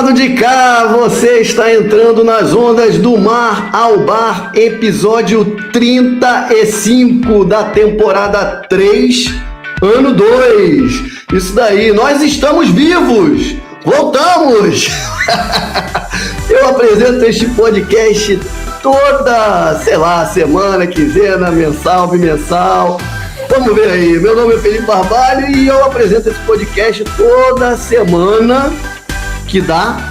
lado de cá, você está entrando nas ondas do Mar ao Bar, episódio 35 da temporada 3, ano 2. Isso daí, nós estamos vivos, voltamos! Eu apresento este podcast toda, semana, quinzena, mensal, bimensal. Vamos ver aí, meu nome é Felipe Barbalho e eu apresento esse podcast toda semana que dá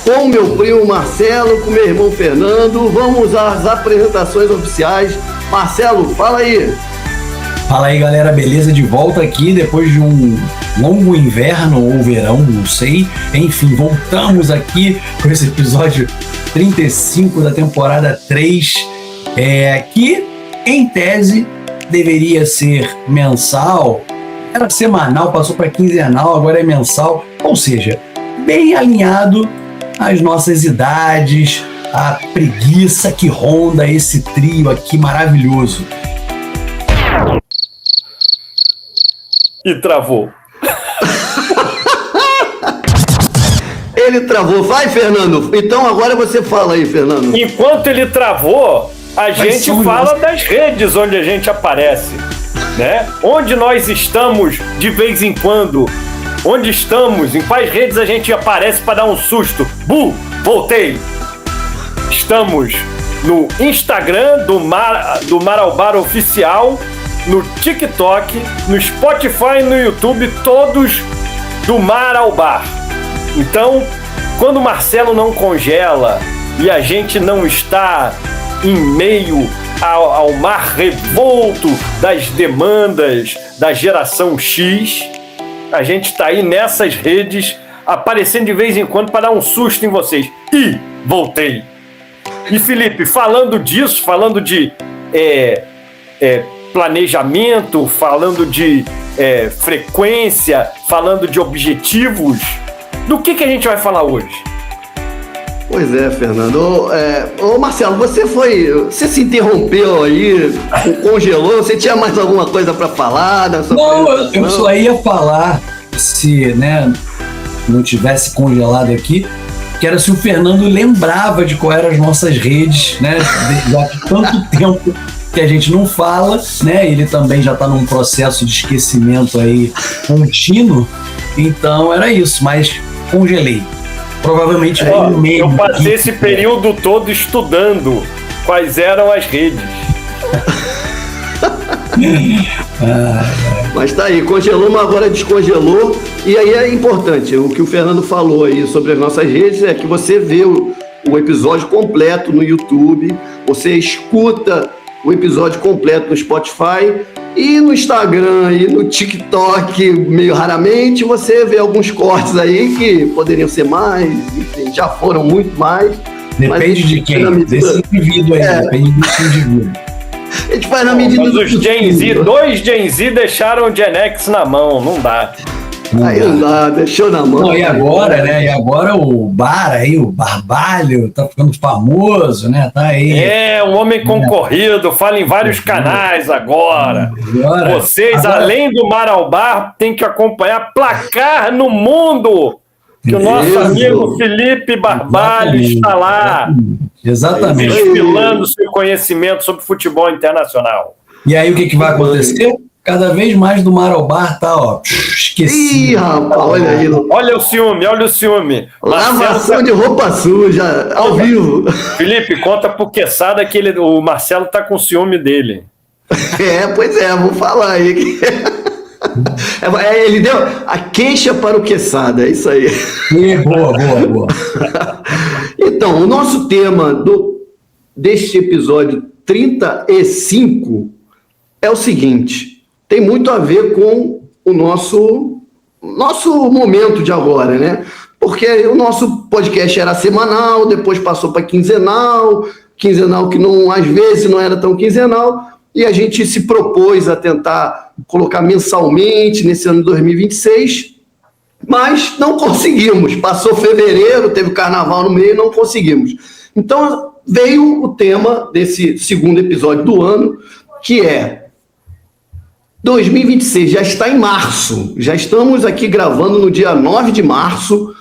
com meu primo Marcelo, com meu irmão Fernando. Vamos às apresentações oficiais. Marcelo, fala aí. Fala aí, galera, beleza? De volta aqui depois de um longo inverno ou verão, não sei. Enfim, voltamos aqui com esse episódio 35 da temporada 3, que, em tese, deveria ser mensal. Era semanal, passou para quinzenal, agora é mensal. Ou seja, bem alinhado às nossas idades, a preguiça que ronda esse trio aqui maravilhoso. E travou. Ele travou. Vai, Fernando. Então agora você fala aí, Fernando. Enquanto ele travou, a gente fala das redes onde a gente aparece, né? Onde nós estamos de vez em quando. Onde estamos? Em quais redes a gente aparece para dar um susto? Voltei! Estamos no Instagram do Mar ao Bar Oficial, no TikTok, no Spotify e no YouTube, todos do Mar ao Bar. Então, quando o Marcelo não congela e a gente não está em meio ao mar revolto das demandas da geração X, a gente está aí nessas redes, aparecendo de vez em quando para dar um susto em vocês. E voltei! E Felipe, falando disso, falando de planejamento, falando de frequência, falando de objetivos, do que a gente vai falar hoje? Pois é, Fernando. Ô Marcelo, você se interrompeu aí, congelou, você tinha mais alguma coisa para falar? Não, eu só ia falar, se não tivesse congelado aqui, que era se o Fernando lembrava de qual eram as nossas redes, né? Já que tanto tempo que a gente não fala, né? Ele também já está num processo de esquecimento aí contínuo, então era isso, mas congelei. Provavelmente no meio. Eu passei esse período todo estudando quais eram as redes. Mas tá aí, congelou, mas agora descongelou. E aí é importante, o que o Fernando falou aí sobre as nossas redes é que você vê o episódio completo no YouTube, você escuta o episódio completo no Spotify e no Instagram e no TikTok, meio raramente, você vê alguns cortes aí que poderiam ser mais, enfim, já foram muito mais. Depende de quem, desse indivíduo aí, depende desse indivíduo. A gente faz na medida do os Gen Z, dois Gen Z deixaram o Gen X na mão, não dá. Aí não dá, deixou na mão. Não, e agora, né? E agora o Bar aí, o Barbalho, tá ficando famoso, né? Tá aí. Um homem concorrido, fala em vários canais agora. Vocês, além do Mar ao Bar, tem que acompanhar Placar no Mundo, que o nosso amigo Felipe Barbalho está lá. Exatamente. Desfilando seu conhecimento sobre futebol internacional. E aí o que vai acontecer? Cada vez mais do Mar ao Bar tá, esquecido. Ih, rapaz, olha aí. Olha o ciúme. Lavação de roupa suja, ao vivo. Felipe, conta pro Quesada que o Marcelo tá com ciúme dele. Pois é, vou falar aí. Ele deu a queixa para o Quesada, é isso aí. Boa. Então, o nosso tema deste episódio 35 é o seguinte: tem muito a ver com o nosso momento de agora, né? Porque o nosso podcast era semanal, depois passou para quinzenal que às vezes não era tão quinzenal, e a gente se propôs a tentar colocar mensalmente nesse ano de 2026, mas não conseguimos. Passou fevereiro, teve o carnaval no meio, não conseguimos. Então veio o tema desse segundo episódio do ano, que é 2026, já está em março, já estamos aqui gravando no dia 9 de março,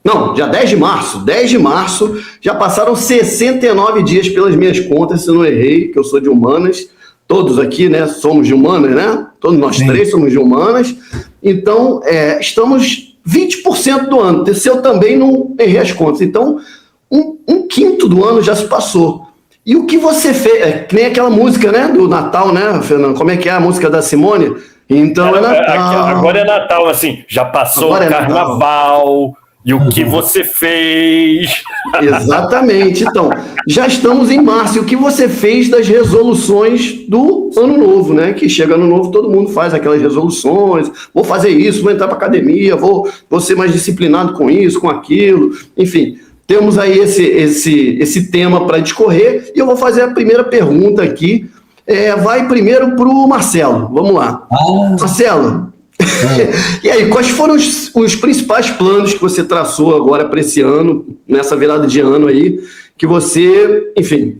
Não, dia 10 de março. 10 de março, já passaram 69 dias pelas minhas contas, se eu não errei, que eu sou de humanas. Todos aqui, né, somos de humanas, né? Todos nós três somos de humanas. Então, estamos 20% do ano. Se eu também não errei as contas. Então, um quinto do ano já se passou. E o que você fez? Que nem aquela música, né, do Natal, né, Fernando? Como é que é a música da Simone? Então é Natal. Agora é Natal, assim, já passou o Carnaval, e o que você fez? Exatamente. Então, já estamos em março. E o que você fez das resoluções do Ano Novo, né? Que chega Ano Novo, todo mundo faz aquelas resoluções. Vou fazer isso, vou entrar para academia, vou ser mais disciplinado com isso, com aquilo. Enfim, temos aí esse tema para discorrer. E eu vou fazer a primeira pergunta aqui. Vai primeiro para o Marcelo. Vamos lá. Marcelo, e aí, quais foram os principais planos que você traçou agora para esse ano, nessa virada de ano aí, que você, enfim,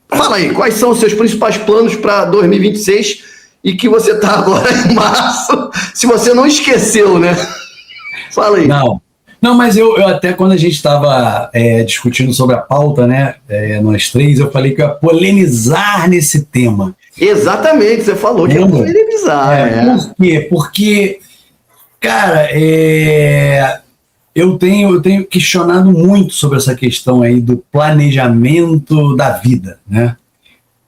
fala aí, quais são os seus principais planos para 2026 e que você está agora em março, se você não esqueceu, né? Fala aí. Não, mas eu até quando a gente estava discutindo sobre a pauta, né, nós três, eu falei que eu ia polemizar nesse tema. Exatamente, você falou que ia polemizar. Por quê? Porque, cara, eu tenho questionado muito sobre essa questão aí do planejamento da vida, né?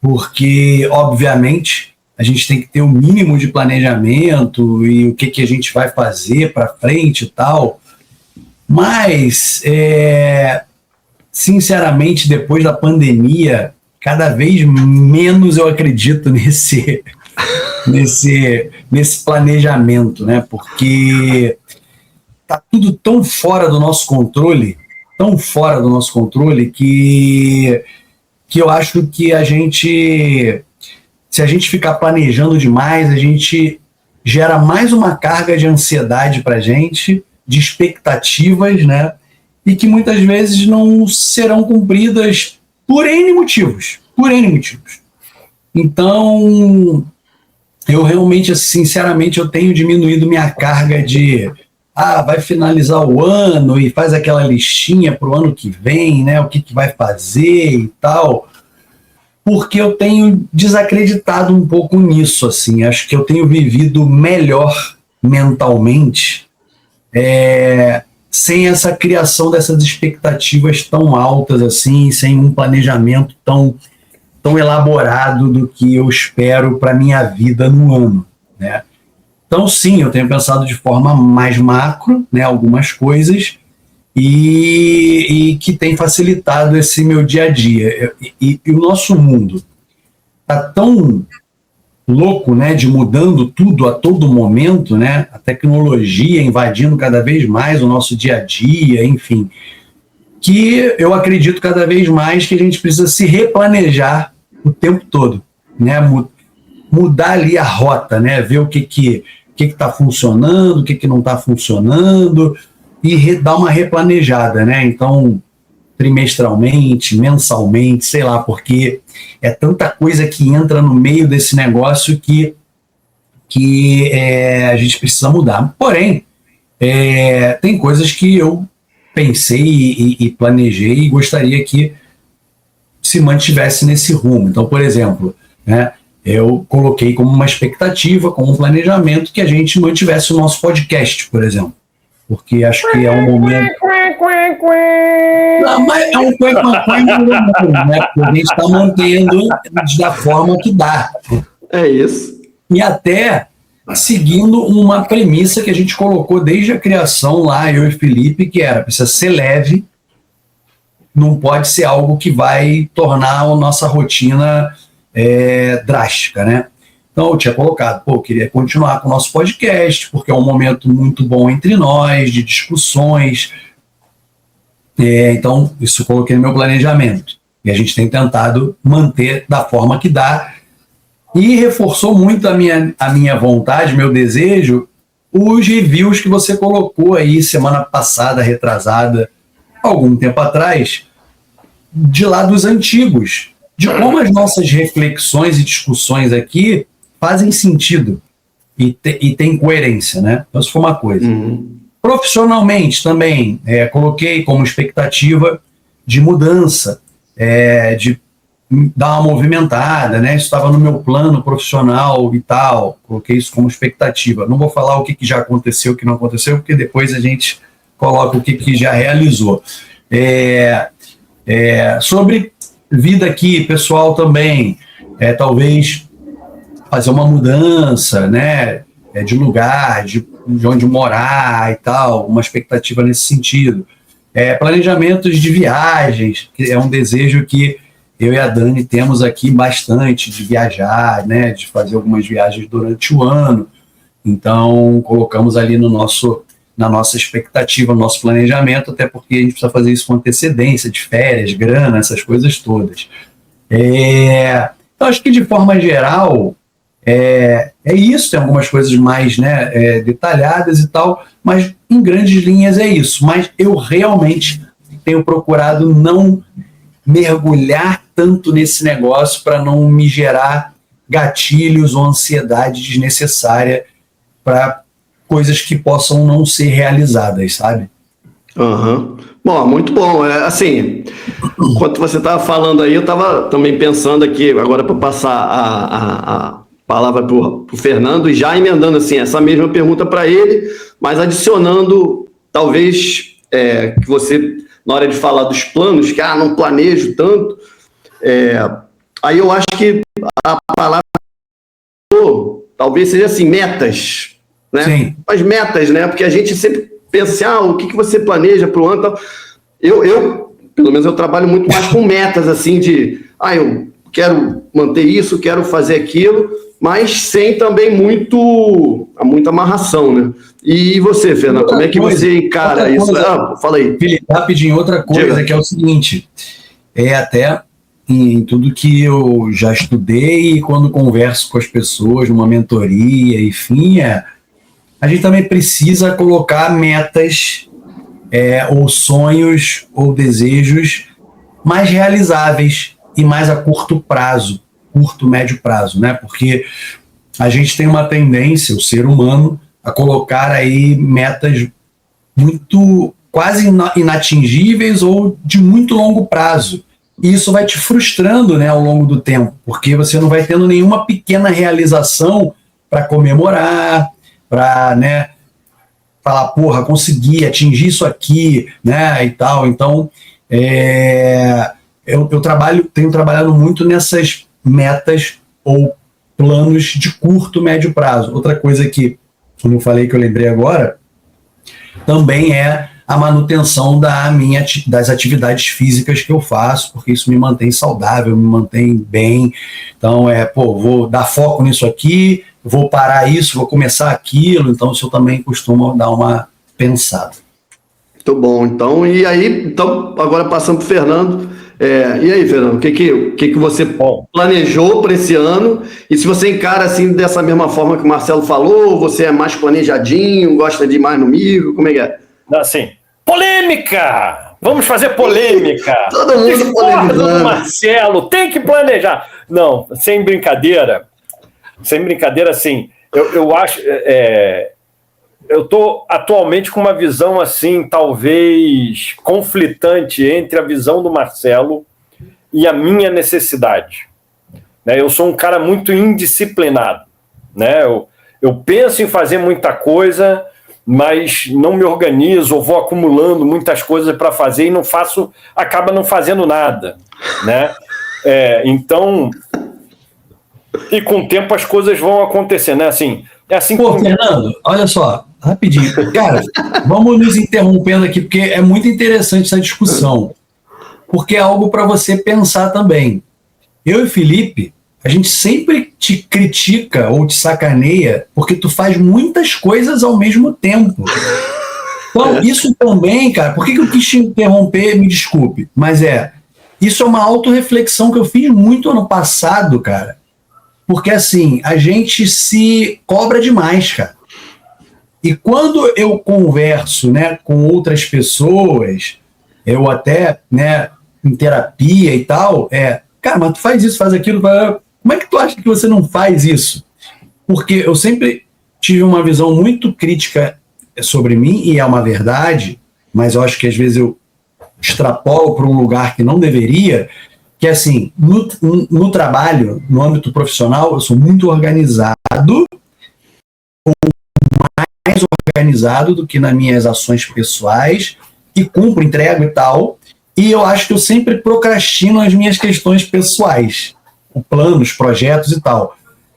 Porque, obviamente, a gente tem que ter o mínimo de planejamento e o que a gente vai fazer para frente e tal. Mas, sinceramente, depois da pandemia, cada vez menos eu acredito nesse planejamento, né? Porque tá tudo tão fora do nosso controle, que eu acho que se a gente ficar planejando demais, a gente gera mais uma carga de ansiedade pra gente, de expectativas, né? E que muitas vezes não serão cumpridas por N motivos. Então, eu realmente, sinceramente, eu tenho diminuído minha carga de vai finalizar o ano e faz aquela listinha para o ano que vem, né? O que vai fazer e tal. Porque eu tenho desacreditado um pouco nisso, assim. Acho que eu tenho vivido melhor mentalmente sem essa criação dessas expectativas tão altas assim, sem um planejamento tão elaborado do que eu espero para minha vida no ano, né? Então sim, eu tenho pensado de forma mais macro, né, algumas coisas e que tem facilitado esse meu dia a dia. E o nosso mundo está tão louco, né, de mudando tudo a todo momento, né, a tecnologia invadindo cada vez mais o nosso dia a dia, enfim, que eu acredito cada vez mais que a gente precisa se replanejar o tempo todo, né, mudar ali a rota, né, ver o que está funcionando, o que não está funcionando e dar uma replanejada, né, então trimestralmente, mensalmente, sei lá, porque é tanta coisa que entra no meio desse negócio que a gente precisa mudar. Porém, tem coisas que eu pensei e planejei e gostaria que se mantivesse nesse rumo. Então, por exemplo, né, eu coloquei como uma expectativa, como um planejamento, que a gente mantivesse o nosso podcast, por exemplo. Porque acho que é um momento... Não, mas é um né? Porque a gente está mantendo da forma que dá. É isso. E até seguindo uma premissa que a gente colocou desde a criação lá, eu e Felipe, que precisa ser leve, não pode ser algo que vai tornar a nossa rotina drástica, né? Então eu tinha colocado, eu queria continuar com o nosso podcast, porque é um momento muito bom entre nós, de discussões. Então, isso eu coloquei no meu planejamento. E a gente tem tentado manter da forma que dá. E reforçou muito a minha vontade, meu desejo, os reviews que você colocou aí semana passada, retrasada, algum tempo atrás, de lá dos antigos. De como as nossas reflexões e discussões aqui fazem sentido e tem coerência, né? Então, isso foi uma coisa. Profissionalmente também, coloquei como expectativa de mudança, de dar uma movimentada, né? Isso estava no meu plano profissional e tal, coloquei isso como expectativa. Não vou falar o que já aconteceu, o que não aconteceu, porque depois a gente coloca o que já realizou. Sobre vida aqui, pessoal, também, talvez fazer uma mudança, né? De lugar, de onde morar e tal, uma expectativa nesse sentido. Planejamentos de viagens, que é um desejo que eu e a Dani temos aqui bastante, de viajar, né, de fazer algumas viagens durante o ano. Então, colocamos ali na nossa expectativa, no nosso planejamento, até porque a gente precisa fazer isso com antecedência, de férias, grana, essas coisas todas. Então, acho que de forma geral, isso, tem algumas coisas mais, né, detalhadas e tal, mas em grandes linhas é isso. Mas eu realmente tenho procurado não mergulhar tanto nesse negócio para não me gerar gatilhos ou ansiedade desnecessária para coisas que possam não ser realizadas, sabe? Uhum. Bom, muito bom. Assim, enquanto você estava falando aí, eu estava também pensando aqui, agora para passar a palavra para o Fernando, e já emendando assim, essa mesma pergunta para ele, mas adicionando, talvez, que você, na hora de falar dos planos, que não planejo tanto, aí eu acho que a palavra talvez seja assim, metas, né? Sim. As metas, né? Porque a gente sempre pensa assim, o que você planeja para o ano, tal. Eu, pelo menos, eu trabalho muito mais com metas, assim, de, eu quero manter isso, quero fazer aquilo, mas sem também muita amarração, né? E você, Fernando, como é que você encara isso? Fala aí. Felipe, rapidinho, outra coisa que é o seguinte, até em tudo que eu já estudei e quando converso com as pessoas numa mentoria, enfim, a gente também precisa colocar metas ou sonhos ou desejos mais realizáveis e mais a curto prazo, médio prazo, né? Porque a gente tem uma tendência, o ser humano, a colocar aí metas muito quase inatingíveis ou de muito longo prazo. E isso vai te frustrando, né, ao longo do tempo, porque você não vai tendo nenhuma pequena realização para comemorar, para, né, falar, porra, consegui atingir isso aqui, né, e tal. Então, eu tenho trabalhado muito nessas metas ou planos de curto, médio prazo. Outra coisa que, como eu falei, que eu lembrei agora, também é a manutenção das atividades físicas que eu faço, porque isso me mantém saudável, me mantém bem. Então, vou dar foco nisso aqui, vou parar isso, vou começar aquilo. Então, isso eu também costumo dar uma pensada. Muito bom. Então, e aí, agora passando para o Fernando. E aí, Fernando, o que você planejou para esse ano? E se você encara assim dessa mesma forma que o Marcelo falou, você é mais planejadinho, gosta de ir mais no mico, como é que é? Assim, polêmica! Vamos fazer polêmica! Todo mundo polemizando. Marcelo, tem que planejar. Não, sem brincadeira, assim, eu acho... eu estou atualmente com uma visão assim, talvez conflitante entre a visão do Marcelo e a minha necessidade. Né? Eu sou um cara muito indisciplinado. Né? Eu penso em fazer muita coisa, mas não me organizo, ou vou acumulando muitas coisas para fazer e acaba não fazendo nada. Né? Então, e com o tempo as coisas vão acontecendo. Né? Assim, Fernando, olha só, rapidinho. Cara, vamos nos interrompendo aqui, porque é muito interessante essa discussão. Porque é algo para você pensar também. Eu e Felipe, a gente sempre te critica ou te sacaneia porque tu faz muitas coisas ao mesmo tempo. Então, isso também, cara, por que eu quis te interromper? Me desculpe, mas isso é uma autorreflexão que eu fiz muito ano passado, cara. Porque, assim, a gente se cobra demais, cara. E quando eu converso, né, com outras pessoas, eu até, né, em terapia e tal, cara, mas tu faz isso, faz aquilo, como é que tu acha que você não faz isso? Porque eu sempre tive uma visão muito crítica sobre mim, e é uma verdade, mas eu acho que às vezes eu extrapolo para um lugar que não deveria, que assim, no trabalho, no âmbito profissional, eu sou muito organizado, mais organizado do que nas minhas ações pessoais, e cumpro, entrego e tal, e eu acho que eu sempre procrastino as minhas questões pessoais, planos, projetos e tal.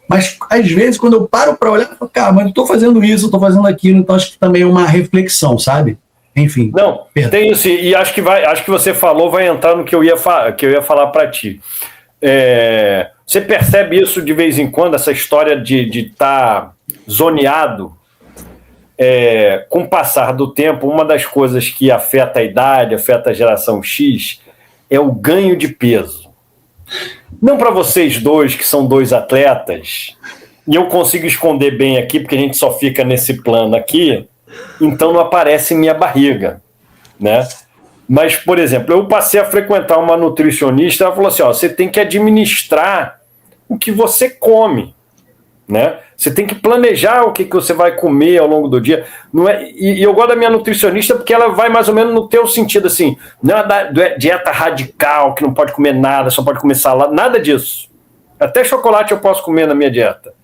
Mas, às vezes, quando eu paro para olhar, eu falo, cara, mas eu estou fazendo isso, eu estou fazendo aquilo, então acho que também é uma reflexão, sabe? Enfim. Não, tem isso, e acho que você falou, vai entrar no que eu ia falar para ti. Você percebe isso de vez em quando, essa história de estar zoneado? Com o passar do tempo, uma das coisas que afeta a idade, afeta a geração X, é o ganho de peso. Não para vocês dois, que são dois atletas, e eu consigo esconder bem aqui, porque a gente só fica nesse plano aqui, então não aparece minha barriga, né? Mas, por exemplo, eu passei a frequentar uma nutricionista, ela falou assim, ó, você tem que administrar o que você come, né? Você tem que planejar o que você vai comer ao longo do dia. Não é, e eu gosto da minha nutricionista porque ela vai mais ou menos no teu sentido, assim, não é dieta radical, que não pode comer nada, só pode comer salada, nada disso. Até chocolate eu posso comer na minha dieta.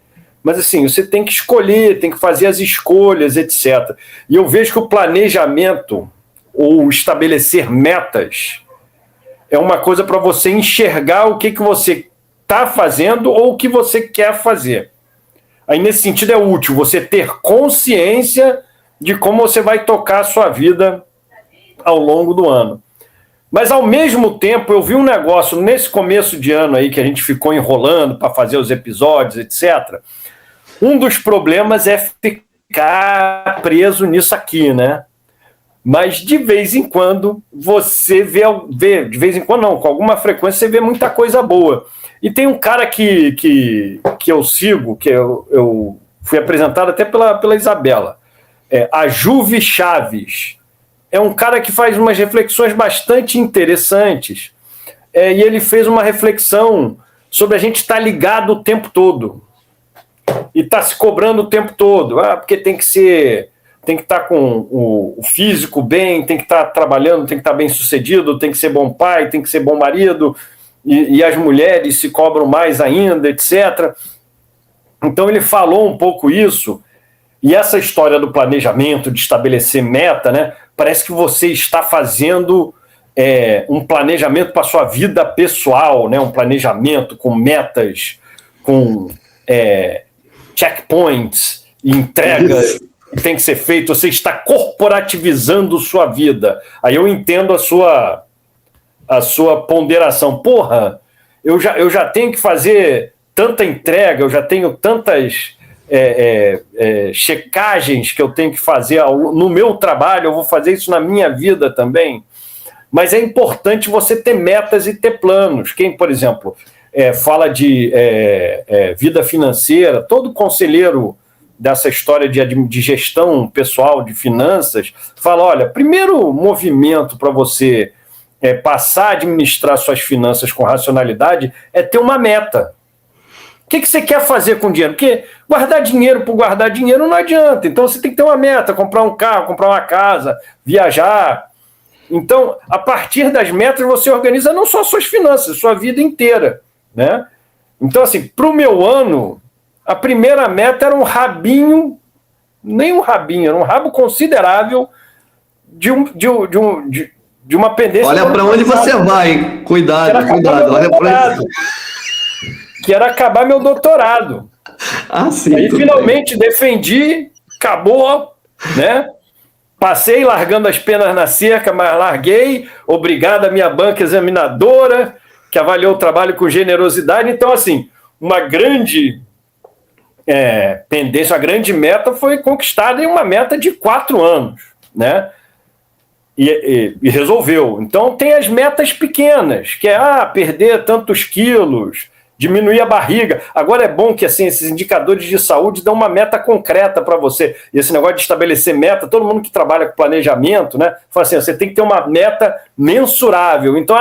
Mas assim, você tem que escolher, tem que fazer as escolhas, etc. E eu vejo que o planejamento ou estabelecer metas é uma coisa para você enxergar o que você está fazendo ou o que você quer fazer. Aí, nesse sentido, é útil você ter consciência de como você vai tocar a sua vida ao longo do ano. Mas, ao mesmo tempo, eu vi um negócio nesse começo de ano aí, que a gente ficou enrolando para fazer os episódios, etc. Um dos problemas é ficar preso nisso aqui, né? Mas, de vez em quando, você vê de vez em quando não, com alguma frequência, você vê muita coisa boa. E tem um cara que eu sigo, que eu fui apresentado até pela Isabela, a Juve Chaves. É um cara que faz umas reflexões bastante interessantes, e ele fez uma reflexão sobre a gente estar ligado o tempo todo, e estar se cobrando o tempo todo, porque tem que estar com o físico bem, tem que estar trabalhando, tem que estar bem sucedido, tem que ser bom pai, tem que ser bom marido, e as mulheres se cobram mais ainda, etc. Então ele falou um pouco isso, e essa história do planejamento, de estabelecer meta, né? Parece que você está fazendo um planejamento para a sua vida pessoal, né? Um planejamento com metas, com checkpoints, entregas que tem que ser feito, você está corporativizando sua vida. Aí eu entendo a sua ponderação. Porra, eu já tenho que fazer tanta entrega, eu já tenho tantas checagens que eu tenho que fazer no meu trabalho, eu vou fazer isso na minha vida também. Mas é importante você ter metas e ter planos. Quem, por exemplo, fala de vida financeira, todo conselheiro dessa história de gestão pessoal de finanças fala, olha, primeiro movimento para você passar a administrar suas finanças com racionalidade é ter uma meta. O que você quer fazer com o dinheiro? Porque guardar dinheiro por guardar dinheiro não adianta. Então você tem que ter uma meta, comprar um carro, comprar uma casa, viajar. Então, a partir das metas, você organiza não só suas finanças, sua vida inteira, né? Então, assim, para o meu ano, a primeira meta era um rabinho, nem um rabinho, era um rabo considerável de uma pendência. Olha para onde você vai, hein? Cuidado. Olha para que era acabar meu doutorado. Sim. Aí finalmente defendi, acabou, né? Passei largando as penas na cerca, mas larguei. Obrigado à minha banca examinadora, que avaliou o trabalho com generosidade. Então, assim, uma grande pendência, uma grande meta foi conquistada em uma meta de 4 anos, né? E resolveu. Então, tem as metas pequenas, que é perder tantos quilos, diminuir a barriga. Agora é bom que assim, esses indicadores de saúde dão uma meta concreta para você. E esse negócio de estabelecer meta, todo mundo que trabalha com planejamento, né, fala assim, você tem que ter uma meta mensurável. Então,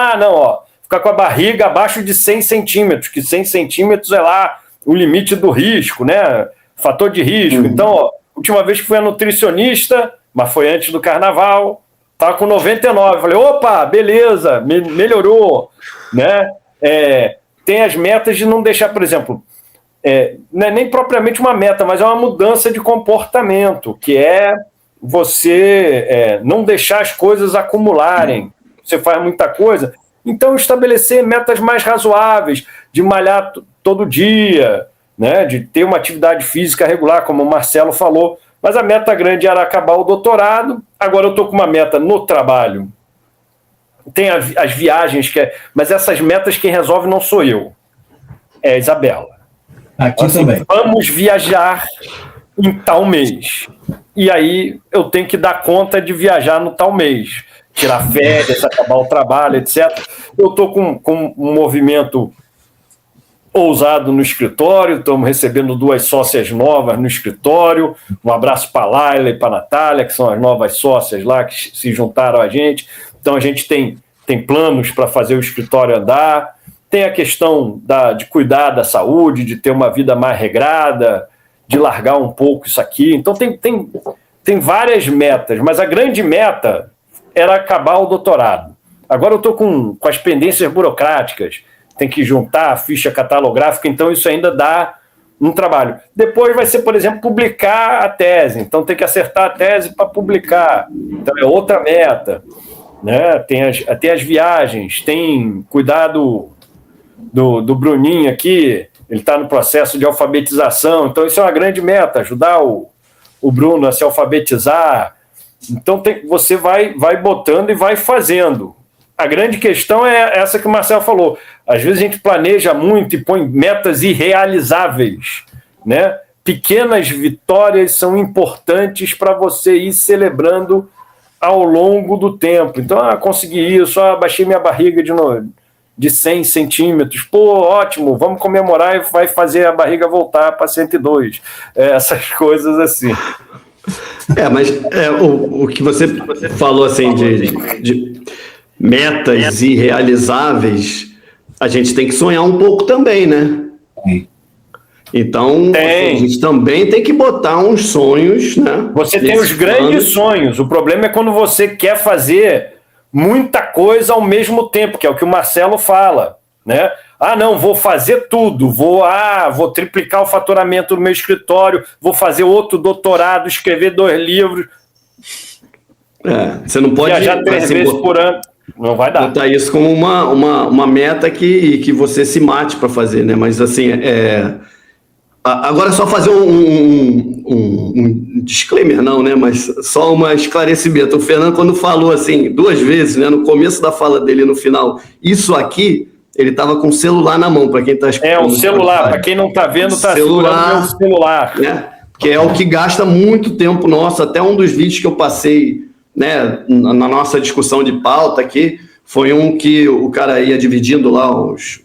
ficar com a barriga abaixo de 100 centímetros, que 100 centímetros é lá o limite do risco, né, fator de risco. Então, última vez que fui a nutricionista, mas foi antes do carnaval, estava com 99. Falei, opa, beleza, melhorou, né? Tem as metas de não deixar, por exemplo, não é nem propriamente uma meta, mas é uma mudança de comportamento, que é você não deixar as coisas acumularem. Você faz muita coisa, então estabelecer metas mais razoáveis, de malhar todo dia, né, de ter uma atividade física regular, como o Marcelo falou, mas a meta grande era acabar o doutorado. Agora eu estou com uma meta no trabalho, tem as viagens, mas essas metas quem resolve não sou eu, é a Isabela. Aqui assim, também. Vamos viajar em tal mês, e aí eu tenho que dar conta de viajar no tal mês, tirar férias, acabar o trabalho, etc. Eu estou com um movimento ousado no escritório, estamos recebendo 2 sócias novas no escritório, um abraço para a Laila e para a Natália, que são as novas sócias lá, que se juntaram a gente. Então a gente tem planos para fazer o escritório andar, tem a questão de cuidar da saúde, de ter uma vida mais regrada, de largar um pouco isso aqui. Então tem várias metas, mas a grande meta era acabar o doutorado. Agora eu estou com as pendências burocráticas, tem que juntar a ficha catalográfica, então isso ainda dá um trabalho. Depois vai ser, por exemplo, publicar a tese, então tem que acertar a tese para publicar, então é outra meta, né? Tem as viagens, tem cuidado do Bruninho aqui, ele está no processo de alfabetização, então isso é uma grande meta, ajudar o Bruno a se alfabetizar. Então você vai botando e vai fazendo. A grande questão é essa que o Marcelo falou. Às vezes a gente planeja muito e põe metas irrealizáveis, né? Pequenas vitórias são importantes para você ir celebrando ao longo do tempo. Então, consegui isso, baixei minha barriga de 100 centímetros. Pô, ótimo, vamos comemorar e vai fazer a barriga voltar para 102. Essas coisas assim. Mas o que você falou assim de metas irrealizáveis, a gente tem que sonhar um pouco também, né? Então, a gente também tem que botar uns sonhos, né? Você tem os grandes sonhos. O problema é quando você quer fazer muita coisa ao mesmo tempo, que é o que o Marcelo fala, né? Não, vou fazer tudo, vou triplicar o faturamento do meu escritório, vou fazer outro doutorado, escrever 2 livros. Você não pode viajar 3 vezes por ano. Não vai dar. Botar isso como uma meta que você se mate para fazer, né? Mas assim, agora só fazer um disclaimer, não, né? Mas só um esclarecimento. O Fernando, quando falou assim 2 vezes, né? No começo da fala dele e no final, isso aqui, ele estava com o celular na mão, para quem está escutando. Um celular, para quem não está vendo, está segurando meu celular. Né? Que é o que gasta muito tempo nosso. Até um dos vídeos que eu passei, né, na nossa discussão de pauta aqui, foi um que o cara ia dividindo lá uns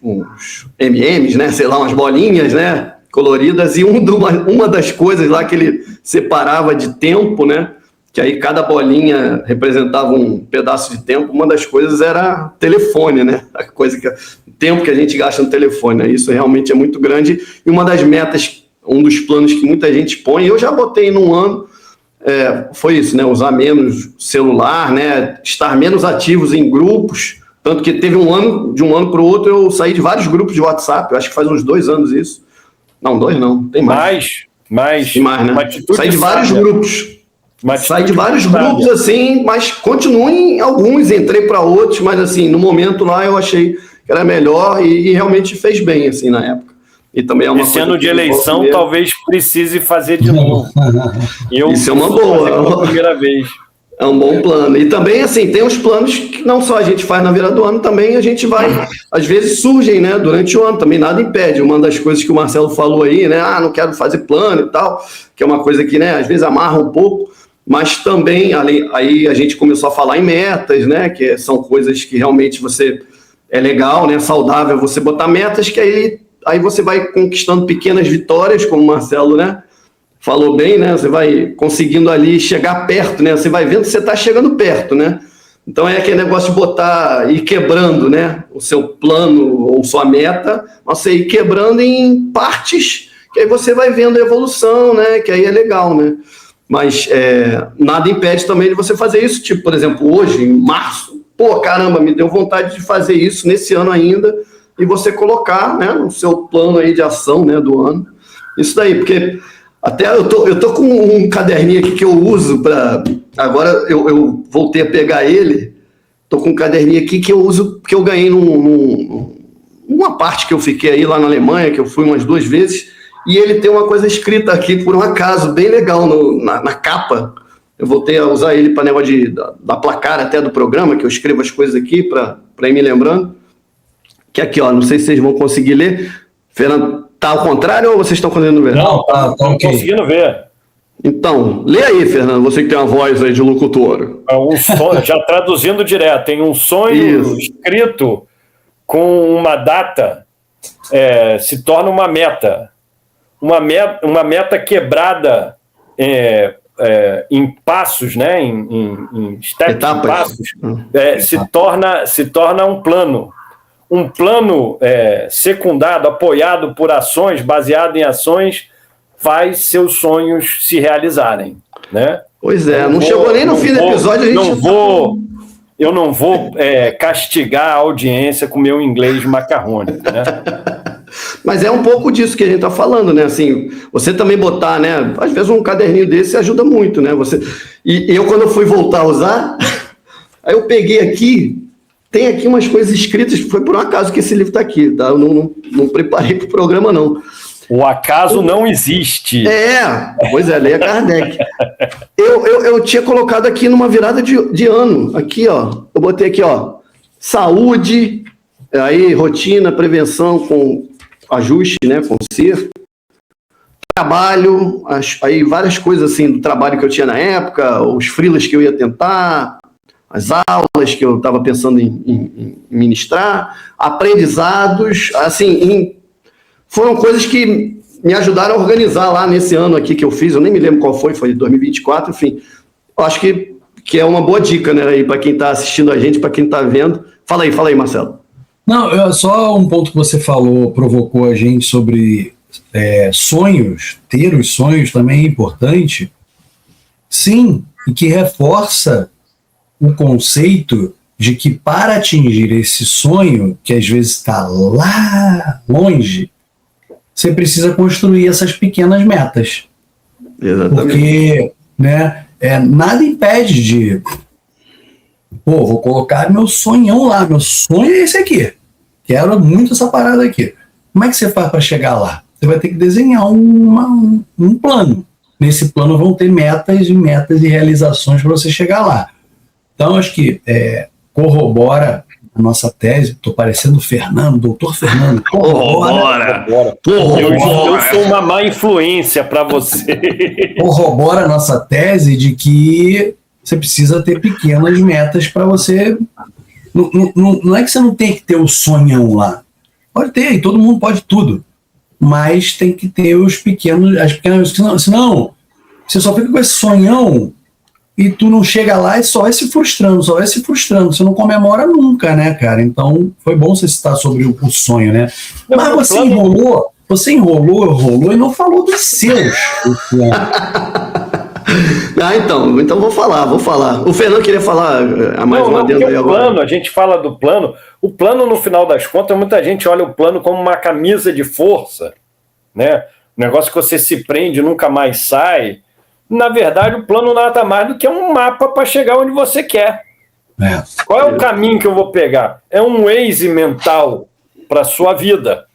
MMs, né? Sei lá, umas bolinhas, né? Coloridas, e uma das coisas lá que ele separava de tempo, né? Que aí cada bolinha representava um pedaço de tempo. Uma das coisas era telefone, né? O tempo que a gente gasta no telefone, né? Isso realmente é muito grande. E uma das metas, um dos planos que muita gente põe, eu já botei num ano, foi isso, né? Usar menos celular, né? Estar menos ativos em grupos. Tanto que teve de um ano para o outro, eu saí de vários grupos de WhatsApp. Eu acho que faz uns 2 anos isso. Não, 2 não, tem mais. Tem mais, né? Saí de vários grupos. Saí de vários grupos, assim, mas continuem em alguns, entrei para outros, mas assim, no momento lá eu achei que era melhor e realmente fez bem, assim, na época. E também é uma Esse ano de eleição talvez precise fazer de novo. Isso é uma boa. Pela primeira vez. É um bom plano. E também, assim, tem os planos que não só a gente faz na virada do ano, também a gente vai, às vezes surgem, né, durante o ano, também nada impede. Uma das coisas que o Marcelo falou aí, né, não quero fazer plano e tal, que é uma coisa que, né, às vezes amarra um pouco, mas também, aí a gente começou a falar em metas, né, que são coisas que realmente é legal, né, saudável você botar metas, que aí você vai conquistando pequenas vitórias, como o Marcelo, né, falou bem, né? Você vai conseguindo ali chegar perto, né? Você vai vendo que você está chegando perto, né? Então é aquele negócio de ir quebrando, né? O seu plano ou sua meta, você ir quebrando em partes que aí você vai vendo a evolução, né? Que aí é legal, né? Mas nada impede também de você fazer isso, tipo, por exemplo, hoje, em março, pô, caramba, me deu vontade de fazer isso nesse ano ainda, e você colocar, né, no seu plano aí de ação, né, do ano, isso daí, porque até eu tô com um caderninho aqui que eu uso para, agora eu voltei a pegar ele, tô com um caderninho aqui que eu uso, que eu ganhei numa parte que eu fiquei aí lá na Alemanha, que eu fui umas 2 vezes, e ele tem uma coisa escrita aqui, por um acaso, bem legal, na capa. Eu voltei a usar ele para negócio da placar até do programa, que eu escrevo as coisas aqui para ir me lembrando. Que aqui, ó, não sei se vocês vão conseguir ler. Fernando, tá ao contrário ou vocês estão conseguindo ver? Não, tá conseguindo ver. Então, lê aí, Fernando, você que tem uma voz aí de locutor. Um sonho, já traduzindo direto, tem um sonho escrito com uma data, se torna uma meta. Uma meta quebrada em passos, né? Em steps, etapas. Em passos, se torna um plano. Um plano secundado, apoiado por ações, baseado em ações, faz seus sonhos se realizarem, né? Pois é, não chegou nem no fim do episódio, eu não vou castigar a audiência com meu inglês macarrônico, né? Mas é um pouco disso que a gente está falando, né? Assim, você também botar, né? Às vezes um caderninho desse ajuda muito, né? E eu, quando eu fui voltar a usar, aí eu peguei aqui, tem aqui umas coisas escritas, foi por um acaso que esse livro está aqui, tá? Eu não preparei para o programa, não. O acaso não existe. Pois é, leia Kardec. Eu tinha colocado aqui numa virada de ano, aqui, ó, eu botei aqui, ó, saúde, aí rotina, prevenção com ajuste, né, conserto, trabalho, aí várias coisas assim do trabalho que eu tinha na época, os freelas que eu ia tentar, as aulas que eu estava pensando em ministrar, aprendizados, assim, foram coisas que me ajudaram a organizar lá nesse ano aqui que eu fiz, eu nem me lembro qual foi 2024, enfim, eu acho que é uma boa dica, né, aí para quem está assistindo a gente, para quem está vendo. Fala aí, Marcelo. Não, só um ponto que você falou provocou a gente sobre sonhos, ter os sonhos também é importante. Sim, e que reforça o conceito de que para atingir esse sonho, que às vezes está lá longe, você precisa construir essas pequenas metas. Exatamente. Porque, né, nada impede de... Pô, vou colocar meu sonhão lá, meu sonho é esse aqui. Quero muito essa parada aqui. Como é que você faz para chegar lá? Você vai ter que desenhar um plano. Nesse plano vão ter metas e realizações para você chegar lá. Então, acho que corrobora a nossa tese. Estou parecendo o Fernando, doutor Fernando. Corrobora. Eu sou uma má influência para você. Corrobora a nossa tese de que você precisa ter pequenas metas para você... Não é que você não tem que ter o sonhão lá. Pode ter, e todo mundo pode tudo. Mas tem que ter as pequenas... Senão, você só fica com esse sonhão e tu não chega lá e só vai se frustrando. Você não comemora nunca, né, cara? Então, foi bom você citar sobre o sonho, né? Mas você enrolou e não falou dos seus. Então vou falar. O Fernando queria falar mais uma dentro aí agora. Plano, a gente fala do plano. O plano, no final das contas, muita gente olha o plano como uma camisa de força, né? Um negócio que você se prende e nunca mais sai. Na verdade, o plano nada mais do que um mapa para chegar onde você quer. Qual é o caminho que eu vou pegar? É um Waze mental para a sua vida.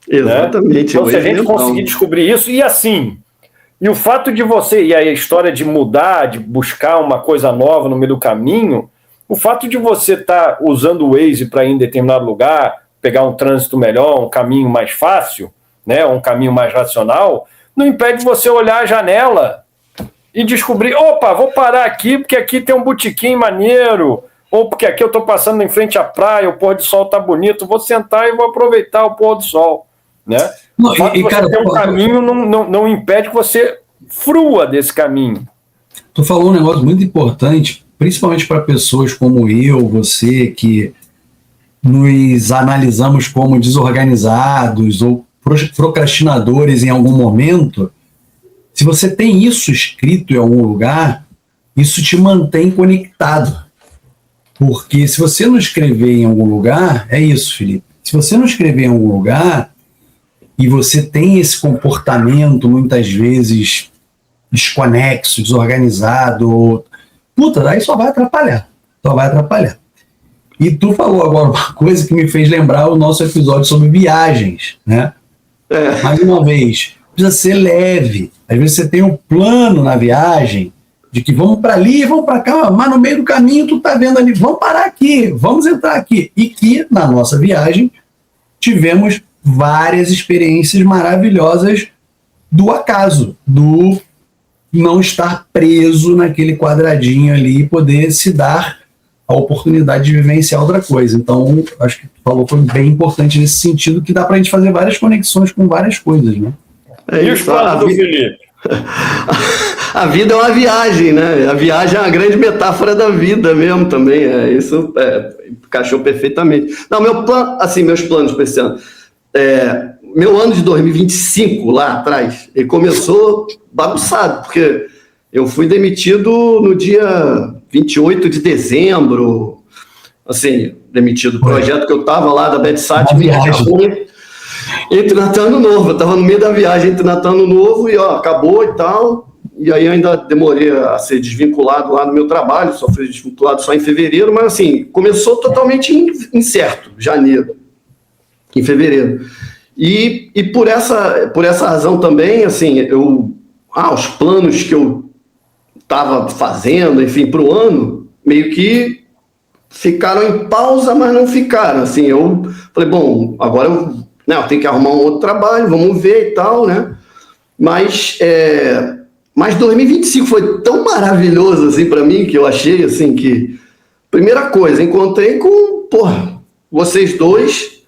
Exatamente. Né? Então, se a gente conseguir descobrir isso, e o fato de você, e a história de mudar, de buscar uma coisa nova no meio do caminho, o fato de você estar usando o Waze para ir em determinado lugar, pegar um trânsito melhor, um caminho mais fácil, né, um caminho mais racional, não impede você olhar a janela e descobrir, opa, vou parar aqui porque aqui tem um botequim maneiro, ou porque aqui eu estou passando em frente à praia, o pôr do sol está bonito, vou sentar e vou aproveitar o pôr do sol, né? O fato de você ter um caminho não impede que você frua desse caminho. Tu falou um negócio muito importante, principalmente para pessoas como eu, você, que nos analisamos como desorganizados ou procrastinadores em algum momento, se você tem isso escrito em algum lugar, isso te mantém conectado. Porque se você não escrever em algum lugar, é isso, Felipe. Se você não escrever em algum lugar e você tem esse comportamento muitas vezes desconexo, desorganizado, aí só vai atrapalhar. Só vai atrapalhar. E tu falou agora uma coisa que me fez lembrar o nosso episódio sobre viagens, né? Mais uma vez, precisa ser leve. Às vezes você tem um plano na viagem de que vamos para ali, vamos para cá, mas no meio do caminho tu tá vendo ali, vamos parar aqui, vamos entrar aqui. E que na nossa viagem tivemos várias experiências maravilhosas do acaso, do não estar preso naquele quadradinho ali e poder se dar a oportunidade de vivenciar outra coisa. Então, acho que tu falou foi bem importante nesse sentido, que dá pra gente fazer várias conexões com várias coisas, né? E os planos do Felipe? A vida é uma viagem, né? A viagem é uma grande metáfora da vida mesmo também. Isso encaixou perfeitamente. Não, meus planos para esse ano. Meu ano de 2025, lá atrás, ele começou bagunçado, porque eu fui demitido no dia 28 de dezembro, assim, demitido. O projeto que eu estava lá da BetSat me acabou entre Natal e Ano Novo. Eu estava no meio da viagem entre Natal e Ano Novo e acabou e tal. E aí ainda demorei a ser desvinculado lá no meu trabalho, só fui desvinculado só em fevereiro, mas assim, começou totalmente incerto, janeiro, em fevereiro. E por essa razão também, assim, os planos que eu estava fazendo, enfim, para o ano, meio que ficaram em pausa, mas não ficaram, assim, eu falei, bom, agora eu tenho que arrumar um outro trabalho, vamos ver e tal, né, mas 2025 foi tão maravilhoso, assim, para mim, que eu achei, assim, que, primeira coisa, encontrei com, vocês dois,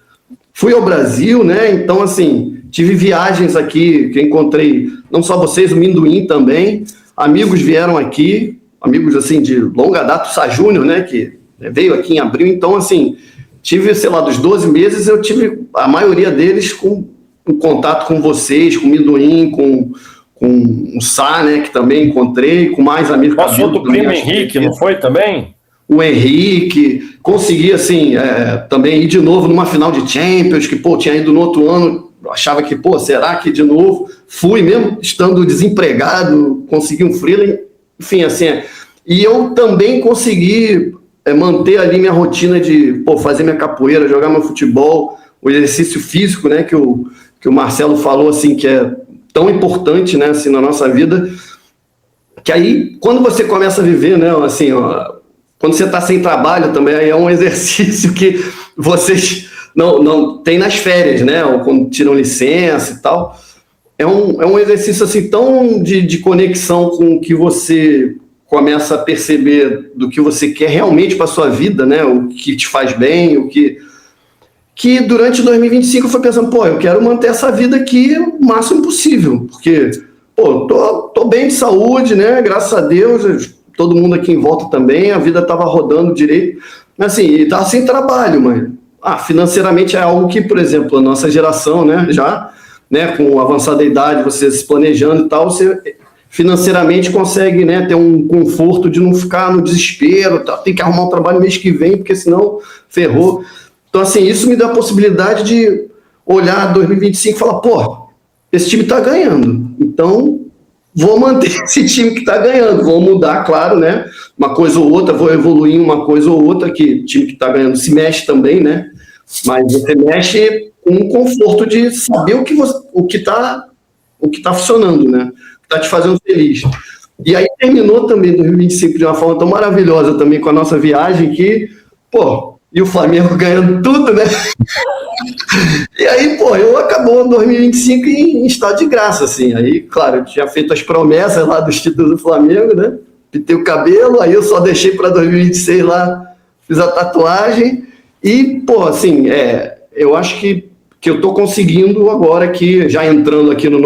fui ao Brasil, né, então, assim, tive viagens aqui, que encontrei, não só vocês, o Minduim também, amigos vieram aqui, amigos, assim, de longa data, o Sá Júnior, né, que veio aqui em abril, então, assim, tive, sei lá, dos 12 meses, eu tive a maioria deles com contato com vocês, com o Minduim, com o Sá, né, que também encontrei, com mais amigos. Passou do primo Henrique, não foi também? O Henrique, consegui, assim, também ir de novo numa final de Champions, que, tinha ido no outro ano, achava que, será que de novo? Fui mesmo, estando desempregado, consegui um freela, enfim, assim, e eu também consegui manter ali minha rotina de, fazer minha capoeira, jogar meu futebol, o exercício físico, né, que o Marcelo falou, assim, que é tão importante, né, assim, na nossa vida, que aí, quando você começa a viver, né, assim, quando você está sem trabalho também, aí é um exercício que vocês não tem nas férias, né, ou quando tiram licença e tal, é um exercício, assim, tão de conexão com o que você começa a perceber do que você quer realmente para sua vida, né, o que te faz bem, o que durante 2025 eu fui pensando, eu quero manter essa vida aqui o máximo possível, porque, tô bem de saúde, né, graças a Deus, todo mundo aqui em volta também, a vida estava rodando direito, mas assim, e tava sem trabalho, mas financeiramente é algo que, por exemplo, a nossa geração, né, já, né, com avançada idade, você se planejando e tal, você financeiramente consegue, né, ter um conforto de não ficar no desespero, tem que arrumar um trabalho mês que vem, porque senão ferrou. Então, assim, isso me dá a possibilidade de olhar 2025 e falar, esse time está ganhando, então vou manter esse time que está ganhando, vou mudar, claro, né, uma coisa ou outra, vou evoluir uma coisa ou outra, que time que está ganhando se mexe também, né, mas você mexe com um conforto de saber o que está funcionando, né, o que está te fazendo feliz. E aí terminou também 2025 de uma forma tão maravilhosa também com a nossa viagem que, e o Flamengo ganhando tudo, né? E aí, eu acabou 2025 em estado de graça, assim. Aí, claro, eu tinha feito as promessas lá dos títulos do Flamengo, né? Pintei o cabelo, aí eu só deixei para 2026 lá, fiz a tatuagem. E, assim, eu acho que eu tô conseguindo agora aqui, já entrando aqui na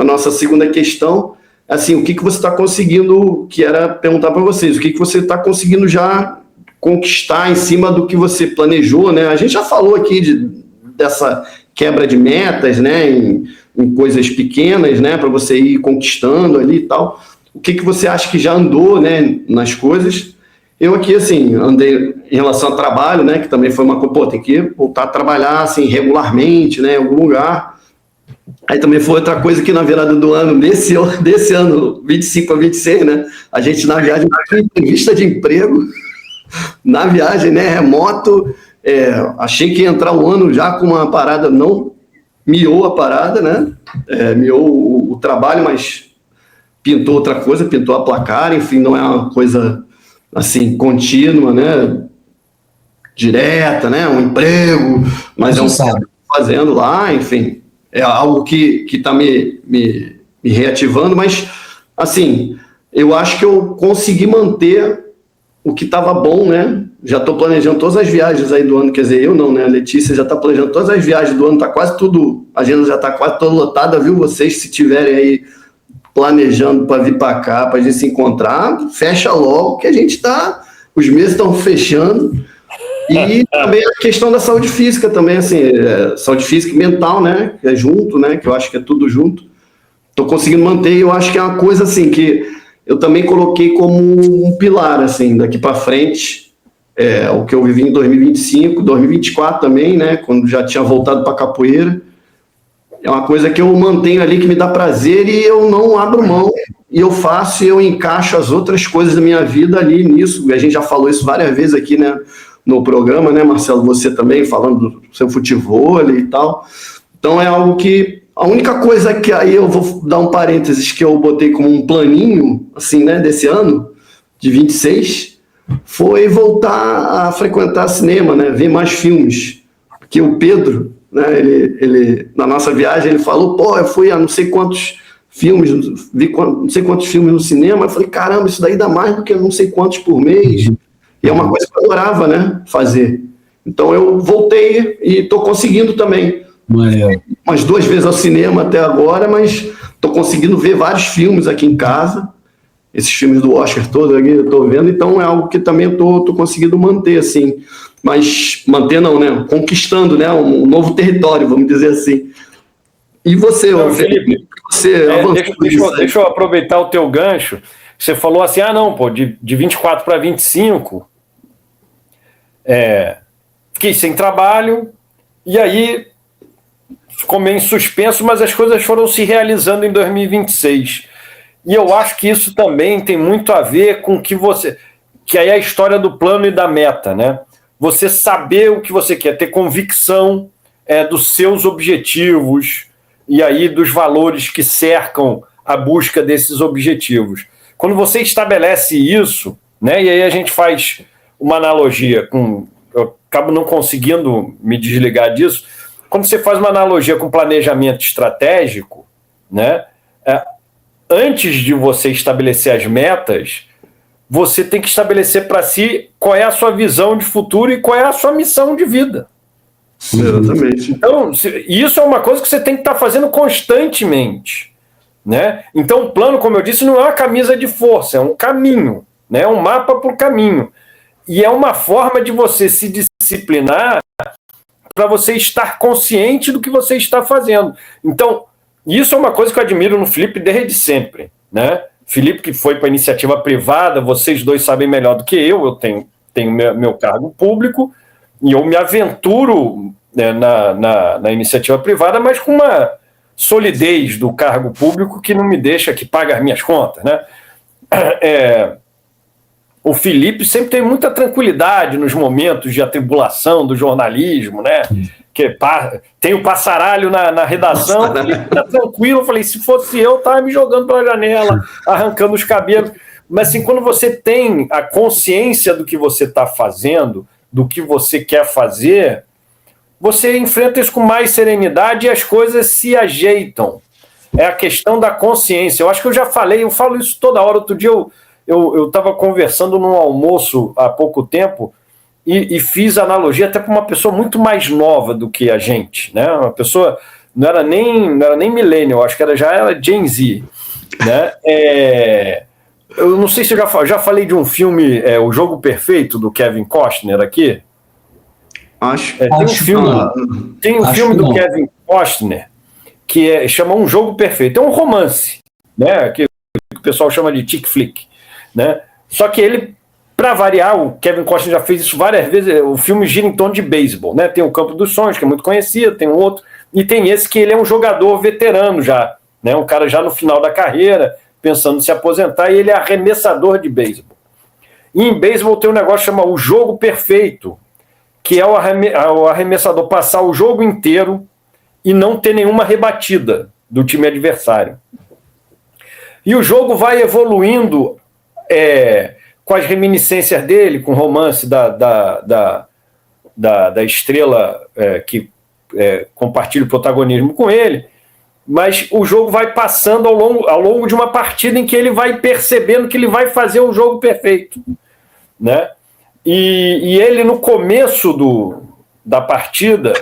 nossa segunda questão, assim, o que você está conseguindo, que era perguntar para vocês, o que você está conseguindo já conquistar em cima do que você planejou, né? A gente já falou aqui dessa quebra de metas, né, em coisas pequenas, né, para você ir conquistando ali e tal. O que você acha que já andou, né, nas coisas? Eu aqui, assim, andei em relação ao trabalho, né, que também foi uma coisa, pô, tem que voltar a trabalhar, assim, regularmente, né, em algum lugar. Aí também foi outra coisa que na virada do ano, desse ano, 25 a 26, né, a gente na viagem, na entrevista de emprego, na viagem, né, remoto, achei que ia entrar o ano já com uma parada, não miou a parada, né, miou o trabalho, mas pintou outra coisa, pintou a placar, enfim, não é uma coisa assim, contínua, né, direta, né, um emprego, mas fazendo lá, enfim, é algo que está me reativando, mas, assim, eu acho que eu consegui manter o que estava bom, né, já estou planejando todas as viagens aí do ano, quer dizer, eu não, né, a Letícia já está planejando todas as viagens do ano, está quase tudo, a agenda já está quase toda lotada, viu, vocês, se tiverem aí planejando para vir para cá, para a gente se encontrar, fecha logo, que a gente está, os meses estão fechando, e também a questão da saúde física também, assim, saúde física e mental, né, que é junto, né, que eu acho que é tudo junto, estou conseguindo manter, e eu acho que é uma coisa, assim, que eu também coloquei como um pilar, assim, daqui para frente, o que eu vivi em 2025, 2024 também, né, quando já tinha voltado para capoeira. É uma coisa que eu mantenho ali, que me dá prazer, e eu não abro mão, e eu faço, e eu encaixo as outras coisas da minha vida ali nisso. A gente já falou isso várias vezes aqui, né, no programa, né, Marcelo? Você também, falando do seu futebol e tal. Então é algo que... A única coisa que aí eu vou dar um parênteses, que eu botei como um planinho, assim, né, desse ano, de 26, foi voltar a frequentar cinema, né, ver mais filmes. Porque o Pedro... né, ele, na nossa viagem, ele falou, pô, eu fui a não sei quantos filmes, vi não sei quantos filmes no cinema, eu falei, caramba, isso daí dá mais do que não sei quantos por mês, e é uma coisa que eu adorava, né, fazer. Então eu voltei e estou conseguindo também. Umas 2 vezes ao cinema até agora, mas estou conseguindo ver vários filmes aqui em casa, esses filmes do Oscar todos aqui, eu estou vendo, então é algo que também estou conseguindo manter, assim. Mas manter não, né? Conquistando, né? Um novo território, vamos dizer assim. E você, Felipe, deixa eu aproveitar o teu gancho. Você falou assim, de 24 para 25, fiquei sem trabalho, e aí ficou meio em suspenso, mas as coisas foram se realizando em 2026. E eu acho que isso também tem muito a ver com que aí é a história do plano e da meta, né? Você saber o que você quer, ter convicção dos seus objetivos e aí dos valores que cercam a busca desses objetivos. Quando você estabelece isso, né, e aí a gente faz uma analogia eu acabo não conseguindo me desligar disso, quando você faz uma analogia com planejamento estratégico, né, antes de você estabelecer as metas, você tem que estabelecer para si qual é a sua visão de futuro e qual é a sua missão de vida. Exatamente. Então, isso é uma coisa que você tem que estar fazendo constantemente, né? Então, o plano, como eu disse, não é uma camisa de força, é um caminho, né? É um mapa para o caminho. E é uma forma de você se disciplinar para você estar consciente do que você está fazendo. Então, isso é uma coisa que eu admiro no Felipe desde sempre, né? Felipe, que foi para a iniciativa privada, vocês dois sabem melhor do que eu tenho meu cargo público, e eu me aventuro, né, na iniciativa privada, mas com uma solidez do cargo público que não me deixa, que paga as minhas contas, né? O Felipe sempre tem muita tranquilidade nos momentos de atribulação do jornalismo, né? Que tem o passaralho na redação, o Felipe tá tranquilo. Eu falei, se fosse eu tava me jogando pela janela, arrancando os cabelos. Mas assim, quando você tem a consciência do que você está fazendo, do que você quer fazer, você enfrenta isso com mais serenidade e as coisas se ajeitam. É a questão da consciência. Eu acho que eu falo isso toda hora. Outro dia eu estava conversando num almoço há pouco tempo e fiz analogia até para uma pessoa muito mais nova do que a gente, né? Uma pessoa, não era nem millennial, acho que já era Gen Z, né? Eu não sei se eu já falei de um filme, O Jogo Perfeito, do Kevin Costner aqui. Acho. Tem um filme do Kevin Costner que chama Um Jogo Perfeito. É um romance, né? Que o pessoal chama de chick flick, né? Só que ele, para variar, o Kevin Costner já fez isso várias vezes. O filme gira em torno de beisebol, né? Tem o Campo dos Sonhos, que é muito conhecido, tem um outro, e tem esse que ele é um jogador veterano já, né? Um cara já no final da carreira, pensando em se aposentar, e ele é arremessador de beisebol. E em beisebol tem um negócio chamado O Jogo Perfeito, que é o arremessador passar o jogo inteiro e não ter nenhuma rebatida do time adversário. E o jogo vai evoluindo com as reminiscências dele, com o romance da estrela que compartilha o protagonismo com ele, mas o jogo vai passando ao longo de uma partida em que ele vai percebendo que ele vai fazer um jogo perfeito, né? E ele, no começo da partida,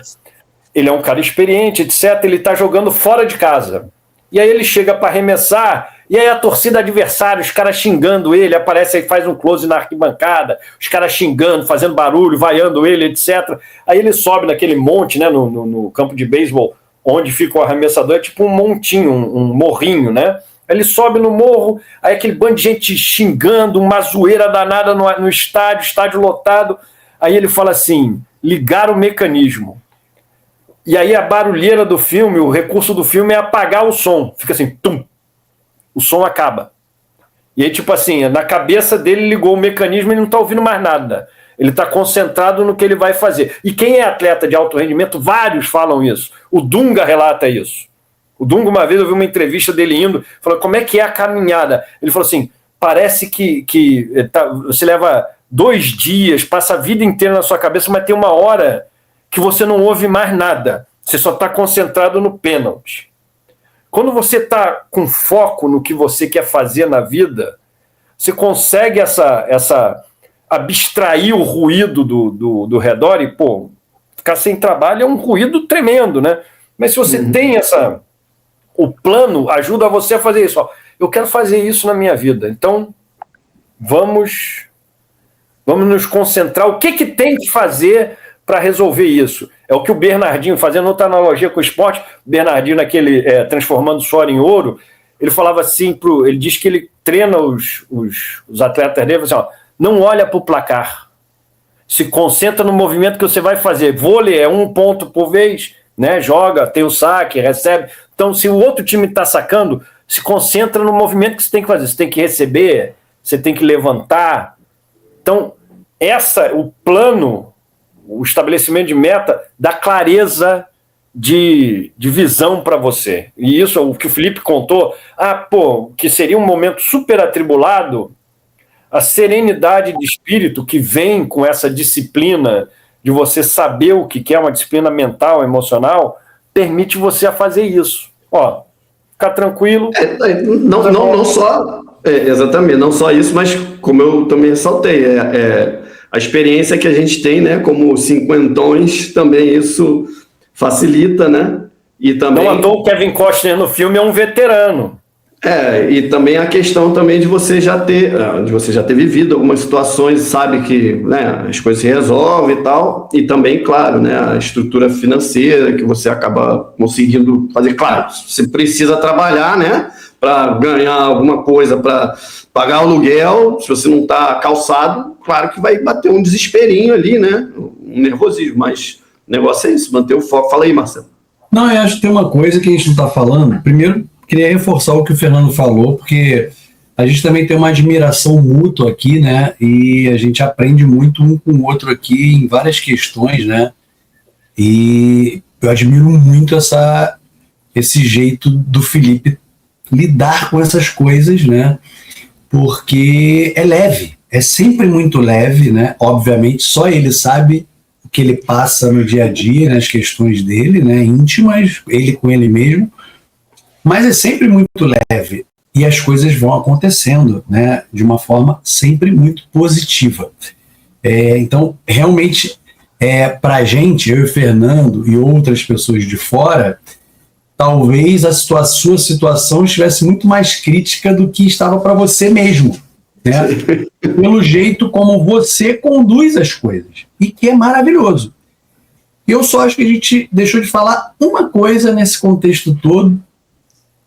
ele é um cara experiente, etc. Ele está jogando fora de casa. E aí ele chega para arremessar, e aí a torcida adversária, os caras xingando ele, aparece aí, faz um close na arquibancada, os caras xingando, fazendo barulho, vaiando ele, etc. Aí ele sobe naquele monte, né, no campo de beisebol, onde fica o arremessador, é tipo um montinho, um morrinho, né? Ele sobe no morro, aí aquele bando de gente xingando, uma zoeira danada no estádio lotado. Aí ele fala assim, ligar o mecanismo. E aí a barulheira do filme, o recurso do filme é apagar o som. Fica assim, tum, o som acaba. E aí, tipo assim, na cabeça dele ligou o mecanismo e ele não está ouvindo mais nada. Ele está concentrado no que ele vai fazer. E quem é atleta de alto rendimento, vários falam isso. O Dunga relata isso. O Dunga, uma vez, eu vi uma entrevista dele indo, falou, como é que é a caminhada? Ele falou assim, parece que você leva 2 dias, passa a vida inteira na sua cabeça, mas tem uma hora que você não ouve mais nada. Você só está concentrado no pênalti. Quando você está com foco no que você quer fazer na vida, você consegue abstrair o ruído do redor e, pô, ficar sem trabalho é um ruído tremendo, né? Mas se você tem o plano, ajuda você a fazer isso. Ó, eu quero fazer isso na minha vida. Então, vamos nos concentrar. O que tem que fazer para resolver isso? É o que o Bernardinho, fazendo outra analogia com o esporte, o Bernardinho, naquele Transformando Suor em Ouro, ele falava assim, ele diz que ele treina os atletas dele, assim, ó, não olha para o placar, se concentra no movimento que você vai fazer. Vôlei é 1 ponto por vez, né? Joga, tem o saque, recebe. Então, se o outro time está sacando, se concentra no movimento que você tem que fazer. Você tem que receber, você tem que levantar. Então, o plano, o estabelecimento de meta, dá clareza de visão para você. E isso, o que o Felipe contou, que seria um momento super atribulado, a serenidade de espírito que vem com essa disciplina de você saber o que é uma disciplina mental, emocional, permite você a fazer isso. Ó, ficar tranquilo. Não só... exatamente, não só isso, mas como eu também ressaltei, a experiência que a gente tem, né, como cinquentões, também isso facilita, né? E também... Não andou o Kevin Costner no filme, é um veterano. E também a questão também de você já ter vivido algumas situações, sabe que, né, as coisas se resolvem e tal, e também, claro, né, a estrutura financeira que você acaba conseguindo fazer. Claro, você precisa trabalhar, né, para ganhar alguma coisa, para pagar o aluguel. Se você não está calçado, claro que vai bater um desesperinho ali, né, um nervosismo, mas o negócio é isso, manter o foco. Fala aí, Marcelo. Não, eu acho que tem uma coisa que a gente não está falando. Primeiro, queria reforçar o que o Fernando falou, porque a gente também tem uma admiração mútua aqui, né? E a gente aprende muito um com o outro aqui em várias questões, né? E eu admiro muito esse jeito do Felipe lidar com essas coisas, né? Porque é leve, é sempre muito leve, né? Obviamente, só ele sabe o que ele passa no dia a dia, nas questões dele, né? Íntimas, ele com ele mesmo. Mas é sempre muito leve e as coisas vão acontecendo, né, de uma forma sempre muito positiva. Então, realmente, para a gente, eu e o Fernando e outras pessoas de fora, talvez a sua situação estivesse muito mais crítica do que estava para você mesmo, né? Pelo jeito como você conduz as coisas, e que é maravilhoso. Eu só acho que a gente deixou de falar uma coisa nesse contexto todo,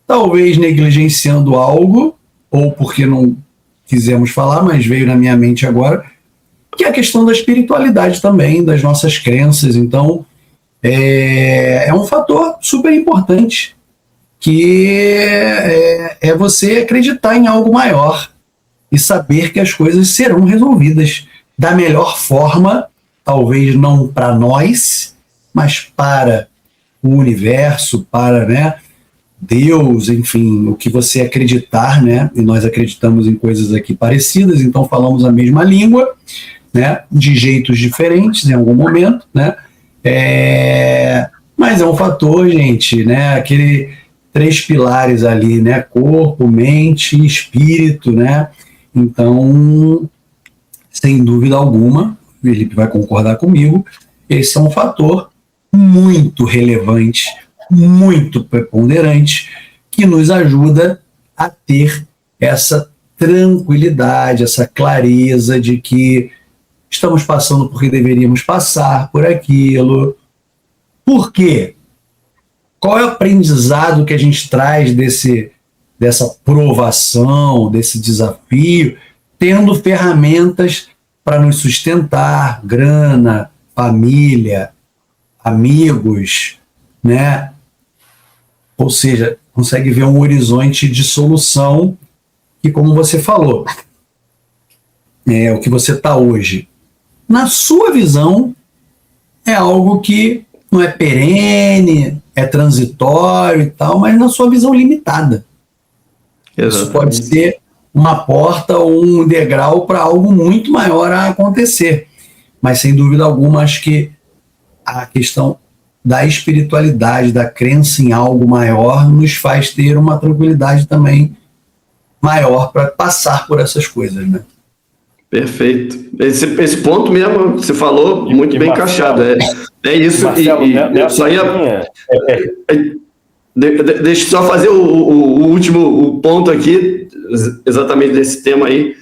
talvez negligenciando algo, ou porque não quisemos falar, mas veio na minha mente agora, que é a questão da espiritualidade também, das nossas crenças. Então, é um fator super importante, que é você acreditar em algo maior e saber que as coisas serão resolvidas da melhor forma, talvez não para nós, mas para o universo, para, né, Deus, enfim, o que você acreditar, né? E nós acreditamos em coisas aqui parecidas, então falamos a mesma língua, né? De jeitos diferentes em algum momento, né? Mas é um fator, gente, né? Aquele 3 pilares ali, né? Corpo, mente, espírito, né? Então, sem dúvida alguma, o Felipe vai concordar comigo, esse é um fator muito relevante, muito preponderante, que nos ajuda a ter essa tranquilidade, essa clareza de que estamos passando porque deveríamos passar por aquilo. Por quê? Qual é o aprendizado que a gente traz dessa provação, desse desafio, tendo ferramentas para nos sustentar, grana, família, amigos, né? Ou seja, consegue ver um horizonte de solução que, como você falou, é o que você está hoje. Na sua visão, é algo que não é perene, é transitório e tal, mas na sua visão limitada. Exatamente. Isso pode ser uma porta ou um degrau para algo muito maior a acontecer. Mas, sem dúvida alguma, acho que a questão da espiritualidade, da crença em algo maior, nos faz ter uma tranquilidade também maior para passar por essas coisas, né? Perfeito. Esse ponto mesmo que você falou, muito bem encaixado. É isso. Marcelo, eu só ia... Deixa eu só fazer o último ponto aqui, exatamente desse tema aí.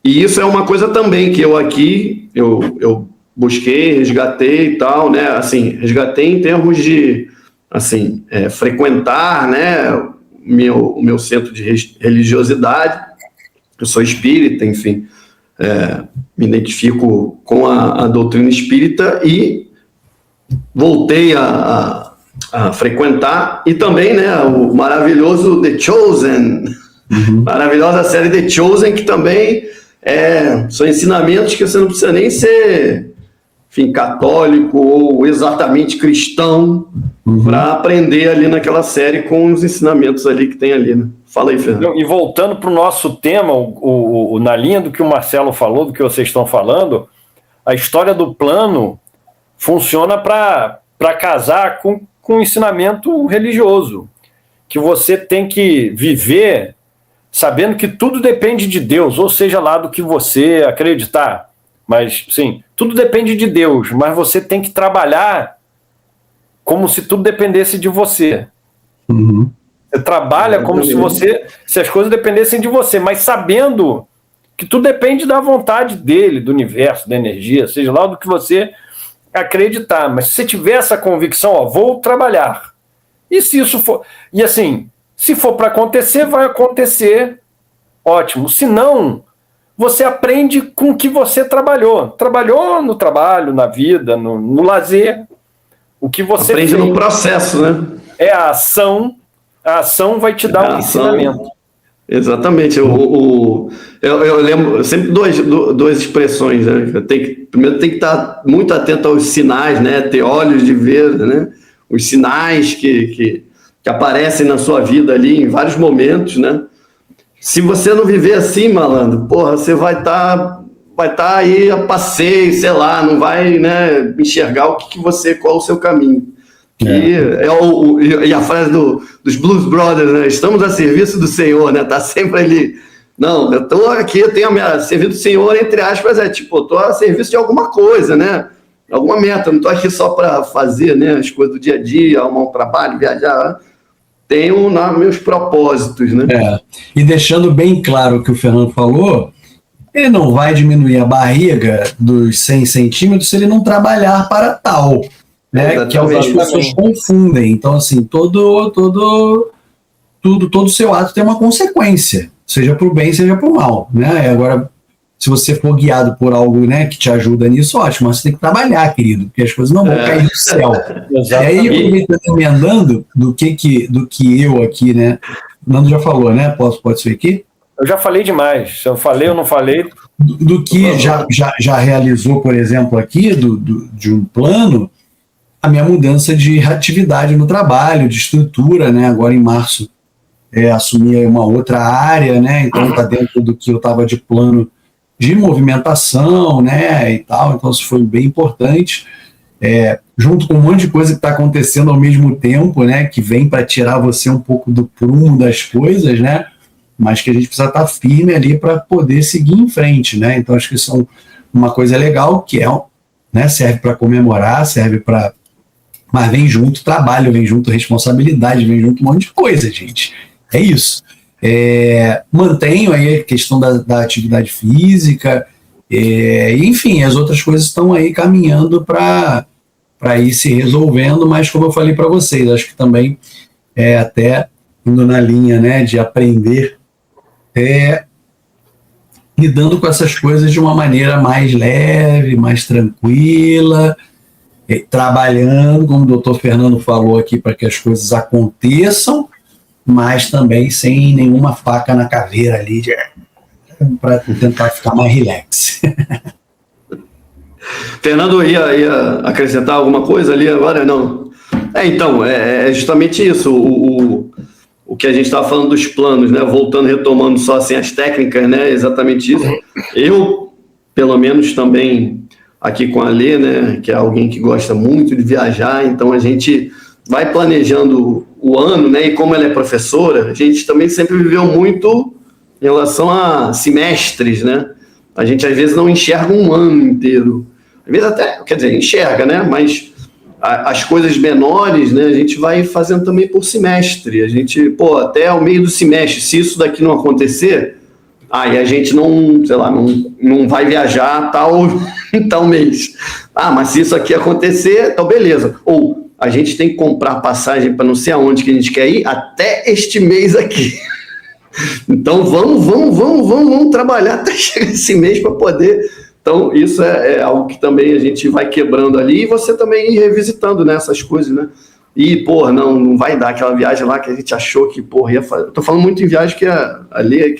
E isso é uma coisa também que eu busquei, resgatei e tal, né? Assim, resgatei em termos de, assim, frequentar, né? O meu centro de religiosidade. Eu sou espírita, enfim, me identifico com a doutrina espírita e voltei a frequentar, e também, né, o maravilhoso The Chosen, maravilhosa série The Chosen, que também são ensinamentos que você não precisa nem ser, enfim, católico ou exatamente cristão para aprender ali naquela série com os ensinamentos ali que tem ali, né? Fala aí, Fernando. E voltando para o nosso tema, na linha do que o Marcelo falou, do que vocês estão falando, a história do plano funciona para casar com o ensinamento religioso, que você tem que viver sabendo que tudo depende de Deus, ou seja lá do que você acreditar. Mas, sim, tudo depende de Deus, mas você tem que trabalhar como se tudo dependesse de você. Você trabalha como se as coisas dependessem de você, mas sabendo que tudo depende da vontade dele, do universo, da energia, seja lá do que você acreditar. Mas se você tiver essa convicção, vou trabalhar. E se isso for... E assim, se for para acontecer, vai acontecer, ótimo. Se não, você aprende com o que você trabalhou. Trabalhou no trabalho, na vida, no lazer. O que você aprende fez, no processo, né? É a ação. A ação vai te dar um ensinamento. Exatamente. Eu lembro sempre duas expressões, né? Primeiro tem que estar muito atento aos sinais, né? Ter olhos de ver, né? Os sinais que aparecem na sua vida ali em vários momentos, né? Se você não viver assim, malandro, porra, você vai estar aí a passeio, sei lá, não vai, né, enxergar qual o seu caminho. E a frase dos Blues Brothers, né? Estamos a serviço do Senhor, né? Tá sempre ali. Não, eu tô aqui, eu tenho a serviço do Senhor, entre aspas, eu tô a serviço de alguma coisa, né? Alguma meta, não tô aqui só para fazer, né, as coisas do dia a dia, arrumar um trabalho, viajar. Tenho meus propósitos, né? E deixando bem claro o que o Fernando falou, ele não vai diminuir a barriga dos 100 centímetros se ele não trabalhar para tal, né? Que é o que as pessoas confundem. Então, assim, todo seu ato tem uma consequência, seja para o bem, seja para o mal, né? Agora, se você for guiado por algo, né, que te ajuda nisso, ótimo, mas você tem que trabalhar, querido, porque as coisas não vão cair do céu. E aí, aproveitando, emendando do que eu aqui, né, Nando já falou, né, pode ser aqui? Eu já falei demais, se eu falei ou não falei... Do que já realizou, por exemplo, aqui, de um plano, a minha mudança de atividade no trabalho, de estrutura, né, agora em março, assumi uma outra área, né, então está dentro do que eu estava de plano de movimentação, né, e tal, então isso foi bem importante, junto com um monte de coisa que está acontecendo ao mesmo tempo, né, que vem para tirar você um pouco do prumo das coisas, né, mas que a gente precisa estar firme ali para poder seguir em frente, né, então acho que isso é uma coisa legal, que né, serve para comemorar, serve para... mas vem junto trabalho, vem junto responsabilidade, vem junto um monte de coisa, gente, é isso. Mantenho aí a questão da atividade física, enfim, as outras coisas estão aí caminhando para ir se resolvendo, mas como eu falei para vocês, acho que também até indo na linha, né, de aprender, lidando com essas coisas de uma maneira mais leve, mais tranquila, trabalhando, como o doutor Fernando falou aqui, para que as coisas aconteçam, mas também sem nenhuma faca na caveira ali, para tentar ficar mais relax. Fernando ia acrescentar alguma coisa ali agora? Não. Então, é justamente isso, o que a gente estava falando dos planos, né? Voltando, retomando só assim, as técnicas, né? Exatamente isso. Eu, pelo menos, também aqui com a Lê, né? Que é alguém que gosta muito de viajar, então a gente vai planejando o ano, né? E como ela é professora, a gente também sempre viveu muito em relação a semestres, né? A gente às vezes não enxerga um ano inteiro. Às vezes até, quer dizer, enxerga, né? Mas as coisas menores, né? A gente vai fazendo também por semestre. A gente, até ao meio do semestre, se isso daqui não acontecer, aí a gente não, sei lá, não vai viajar tal mês. Mas se isso aqui acontecer, então beleza. Ou a gente tem que comprar passagem para não sei aonde que a gente quer ir até este mês aqui. Então vamos trabalhar até chegar esse mês para poder. Então isso é algo que também a gente vai quebrando ali e você também ir revisitando, né, essas coisas, né? E, não vai dar aquela viagem lá que a gente achou que, ia fazer. Eu tô falando muito em viagem que ali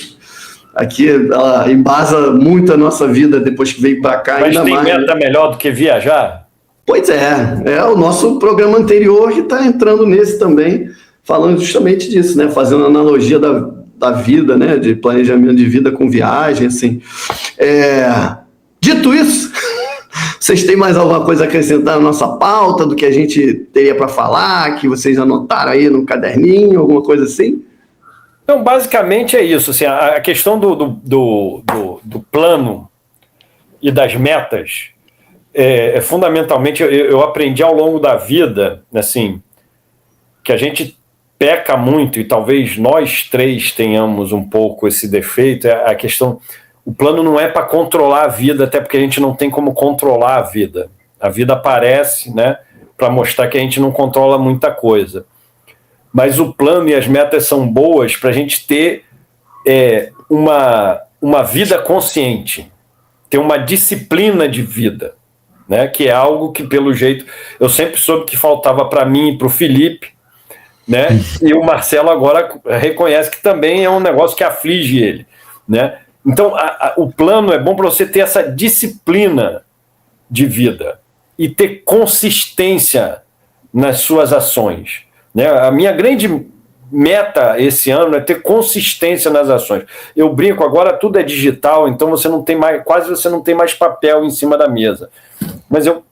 aqui ela embasa muito a nossa vida depois que veio para cá. Mas ainda tem mais, meta melhor do que viajar? Pois é o nosso programa anterior que está entrando nesse também, falando justamente disso, né? Fazendo analogia da vida, né? De planejamento de vida com viagem, assim. Dito isso, vocês têm mais alguma coisa a acrescentar na nossa pauta do que a gente teria para falar, que vocês anotaram aí no caderninho, alguma coisa assim? Então, basicamente é isso. Assim, a questão do plano e das metas, fundamentalmente, eu aprendi ao longo da vida, assim, que a gente peca muito, e talvez nós três tenhamos um pouco esse defeito, a questão... O plano não é para controlar a vida, até porque a gente não tem como controlar a vida. A vida aparece, né, para mostrar que a gente não controla muita coisa. Mas o plano e as metas são boas para a gente ter uma vida consciente, ter uma disciplina de vida, né, que é algo que, pelo jeito, eu sempre soube que faltava para mim e para o Felipe, né, e o Marcelo agora reconhece que também é um negócio que aflige ele, né? Então, o plano é bom para você ter essa disciplina de vida e ter consistência nas suas ações, né? A minha grande meta esse ano é ter consistência nas ações. Eu brinco, agora tudo é digital, então quase você não tem mais papel em cima da mesa. Mas eu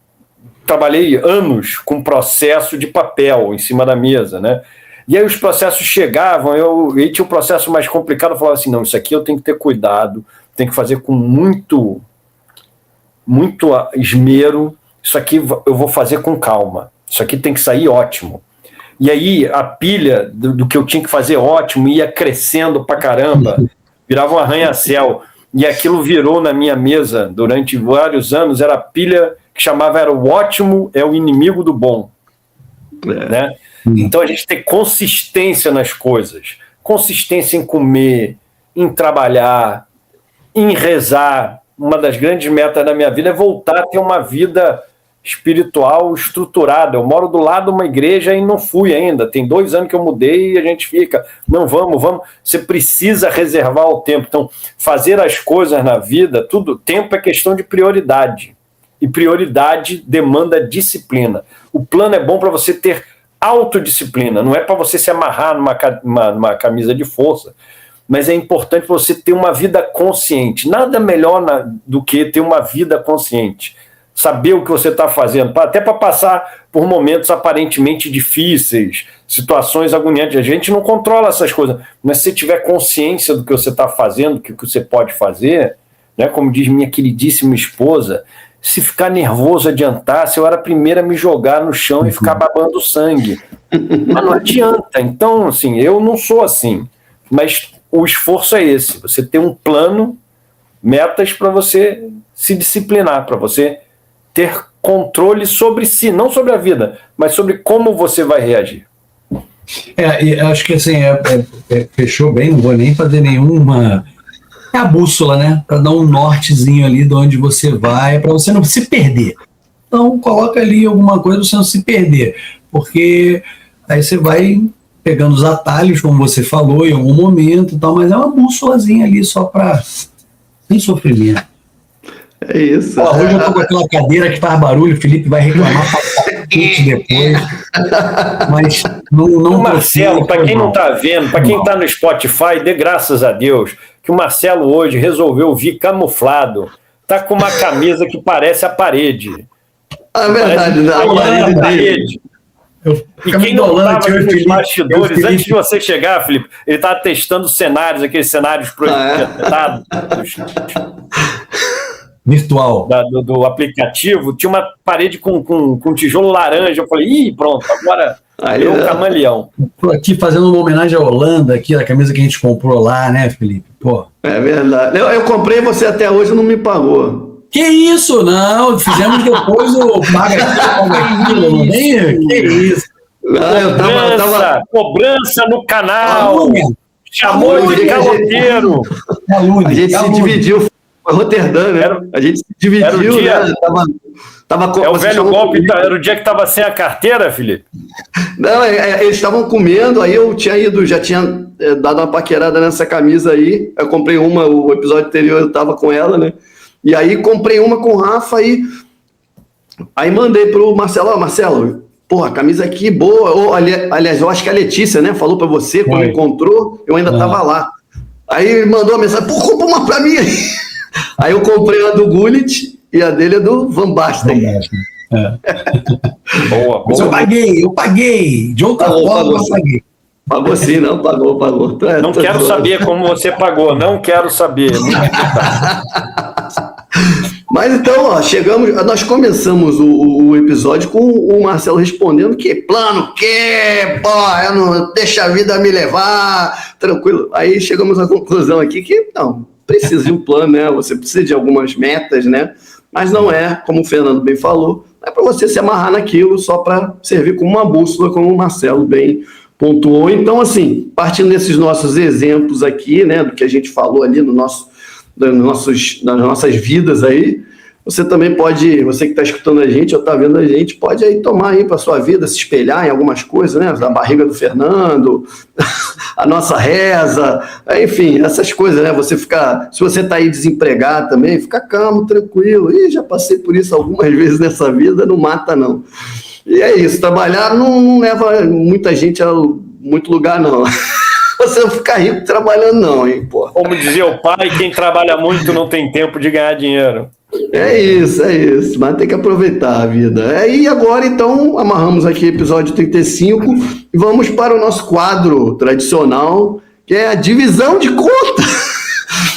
trabalhei anos com processo de papel em cima da mesa, né? E aí os processos chegavam, e tinha um processo mais complicado, eu falava assim, não, isso aqui eu tenho que ter cuidado, tenho que fazer com muito esmero, isso aqui eu vou fazer com calma, isso aqui tem que sair ótimo. E aí a pilha do que eu tinha que fazer ótimo ia crescendo pra caramba, virava um arranha-céu. e aquilo virou na minha mesa durante vários anos, era a pilha que chamava era o ótimo é o inimigo do bom. Né? Então a gente tem consistência nas coisas, consistência em comer, em trabalhar, em rezar. Uma das grandes metas da minha vida é voltar a ter uma vida espiritual estruturada. Eu moro do lado de uma igreja e não fui ainda. Tem 2 anos que eu mudei e a gente fica, não, vamos. Você precisa reservar o tempo. Então, fazer as coisas na vida, tempo é questão de prioridade. E prioridade demanda disciplina. O plano é bom para você ter autodisciplina, não é para você se amarrar numa camisa de força, mas é importante você ter uma vida consciente. Nada melhor do que ter uma vida consciente. Saber o que você está fazendo, até para passar por momentos aparentemente difíceis, situações agoniantes. A gente não controla essas coisas, mas se você tiver consciência do que você está fazendo, do que você pode fazer, né, como diz minha queridíssima esposa, se ficar nervoso adiantasse, eu era a primeira a me jogar no chão e ficar babando sangue. Mas não adianta. Então, assim, eu não sou assim. Mas o esforço é esse. Você ter um plano, metas para você se disciplinar, para você ter controle sobre si, não sobre a vida, mas sobre como você vai reagir. E acho que assim, fechou bem, não vou nem fazer nenhuma... É a bússola, né? Para dar um nortezinho ali de onde você vai, para você não se perder. Então, coloca ali alguma coisa para você não se perder, porque aí você vai pegando os atalhos, como você falou, em algum momento e tal, mas é uma bússolazinha ali só para... sem sofrimento. É isso. Hoje eu tô com aquela cadeira que faz barulho, o Felipe vai reclamar depois. Mas não Marcelo, para quem não está vendo, para quem está no Spotify, dê graças a Deus que o Marcelo hoje resolveu vir camuflado. Tá com uma camisa que parece a parede. É verdade, a parede. E quem não estava nos bastidores, antes de você chegar, Felipe, ele estava testando cenários, aqueles cenários projetados. Virtual. Do aplicativo, tinha uma parede com tijolo laranja. Eu falei, pronto, agora virou um camaleão. Estou aqui fazendo uma homenagem à Holanda, aqui, a camisa que a gente comprou lá, né, Felipe? Pô. É verdade. Eu comprei, você até hoje não me pagou. Que isso? Não, fizemos depois o paga aquilo, que isso? Não, cobrança no canal. Chamou de caloteiro. A gente se dividiu. Foi Roterdã, né? A gente se dividiu, era o dia, né? É o velho golpe, era o dia que estava sem a carteira, Felipe? Não, eles estavam comendo, aí eu tinha ido, já tinha dado uma paquerada nessa camisa aí, eu comprei uma, o episódio anterior eu tava com ela, né? E aí comprei uma com o Rafa aí mandei pro Marcelo, Marcelo, porra, a camisa aqui boa, aliás, eu acho que a Letícia, né, falou pra você, quando encontrou, eu ainda tava lá. Aí ele mandou a mensagem, pô, compra uma pra mim aí. Aí eu comprei a do Gullit e a dele é do Van Basten. Boa. Mas eu paguei. De outra forma, eu paguei. Pagou sim, não? Pagou. Não quero saber como você pagou, não quero saber. Mas então, ó, nós começamos o episódio com o Marcelo respondendo que plano, eu não deixa a vida me levar, tranquilo. Aí chegamos à conclusão aqui que não, precisa de um plano, né? Você precisa de algumas metas, né? Mas não é, como o Fernando bem falou, não é para você se amarrar naquilo só para servir como uma bússola, como o Marcelo bem pontuou. Então, assim, partindo desses nossos exemplos aqui, né, do que a gente falou ali nas nossas vidas aí, você também pode, você que está escutando a gente ou está vendo a gente, pode aí tomar aí para sua vida, se espelhar em algumas coisas, né? Da barriga do Fernando, a nossa reza, enfim, essas coisas, né? Se você está aí desempregado também, fica calmo, tranquilo. Já passei por isso algumas vezes nessa vida, não mata não. E é isso, trabalhar não leva muita gente a muito lugar não. Você não fica rico trabalhando não, hein, pô. Como dizia o pai, quem trabalha muito não tem tempo de ganhar dinheiro. É isso, mas tem que aproveitar a vida. E agora, então, amarramos aqui o episódio 35 e vamos para o nosso quadro tradicional, que é a divisão de conta.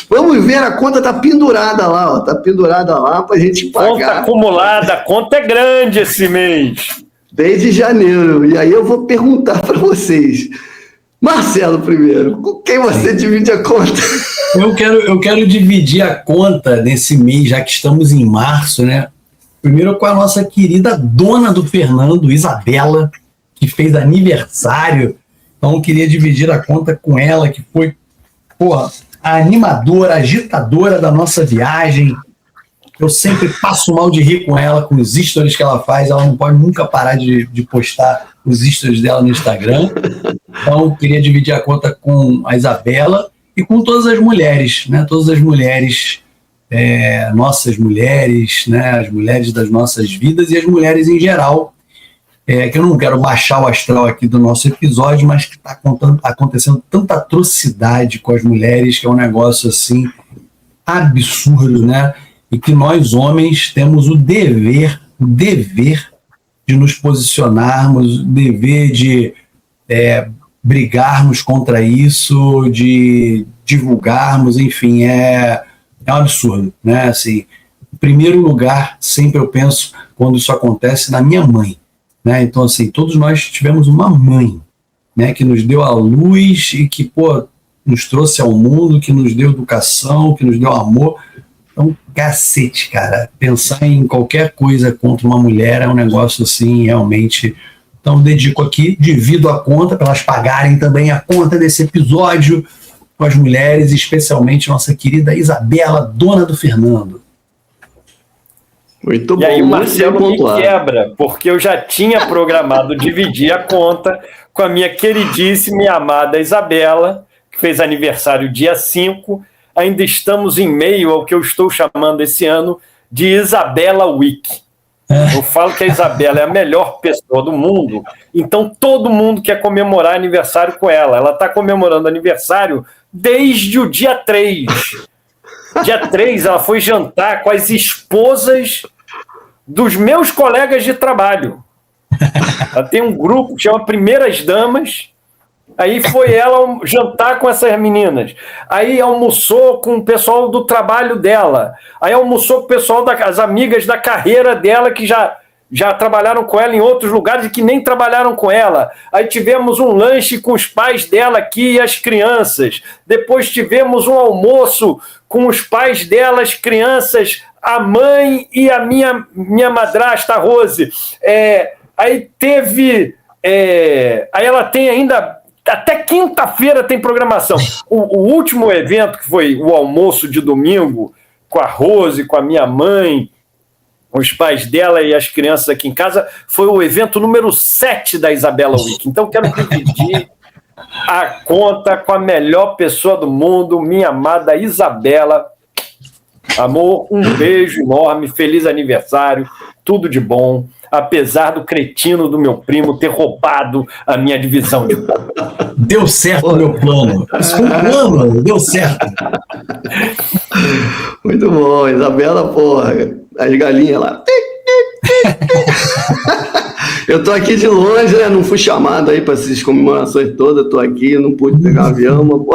Vamos ver, a conta tá pendurada lá, tá pendurada lá pra gente pagar. Conta acumulada, a conta é grande esse mês. Desde janeiro. E aí eu vou perguntar para vocês, Marcelo, primeiro, com quem você divide a conta? Eu quero dividir a conta nesse mês, já que estamos em março, né? Primeiro com a nossa querida dona do Fernando, Isabela, que fez aniversário. Então eu queria dividir a conta com ela, que foi, a animadora, agitadora da nossa viagem. Eu sempre passo mal de rir com ela, com os stories que ela faz. Ela não pode nunca parar de postar os stories dela no Instagram. Então eu queria dividir a conta com a Isabela e com todas as mulheres, né? Todas as mulheres, nossas mulheres, né? As mulheres das nossas vidas e as mulheres em geral. Que eu não quero baixar o astral aqui do nosso episódio, mas que está acontecendo tanta atrocidade com as mulheres, que é um negócio assim absurdo, né? E que nós homens temos o dever de nos posicionarmos, o dever de brigarmos contra isso, de divulgarmos, enfim, é um absurdo, né? Assim, em primeiro lugar, sempre eu penso, quando isso acontece, na minha mãe. Né? Então, assim, todos nós tivemos uma mãe, né, que nos deu a luz e que, nos trouxe ao mundo, que nos deu educação, que nos deu amor. Então, cacete, cara, pensar em qualquer coisa contra uma mulher é um negócio, assim, realmente... Então, dedico aqui, divido a conta para elas pagarem também a conta desse episódio com as mulheres, especialmente nossa querida Isabela, dona do Fernando. Muito bom. E aí o Marcelo me quebra, porque eu já tinha programado dividir a conta com a minha queridíssima e amada Isabela, que fez aniversário dia 5. Ainda estamos em meio ao que eu estou chamando esse ano de Isabela Week. Eu falo que a Isabela é a melhor pessoa do mundo, então todo mundo quer comemorar aniversário com ela. Ela está comemorando aniversário desde o dia 3. Dia 3, ela foi jantar com as esposas dos meus colegas de trabalho. Ela tem um grupo que chama Primeiras Damas. Aí foi ela jantar com essas meninas. Aí almoçou com o pessoal do trabalho dela. Aí almoçou com o pessoal das amigas da carreira dela, que já trabalharam com ela em outros lugares e que nem trabalharam com ela. Aí tivemos um lanche com os pais dela aqui e as crianças. Depois tivemos um almoço com os pais dela, as crianças, a mãe e a minha madrasta, a Rose. Aí teve... aí ela tem ainda... Até quinta-feira tem programação. O último evento, que foi o almoço de domingo, com a Rose, com a minha mãe, os pais dela e as crianças aqui em casa, foi o evento número 7 da Isabela Week. Então, quero dividir a conta com a melhor pessoa do mundo, minha amada Isabela. Amor, um beijo enorme, feliz aniversário, tudo de bom. Apesar do cretino do meu primo ter roubado a minha divisão de bolo. Deu certo o meu plano. Isso foi um plano, deu certo. Muito bom, Isabela, as galinhas lá. Eu tô aqui de longe, né? Não fui chamado aí para essas comemorações todas, tô aqui, não pude pegar um avião,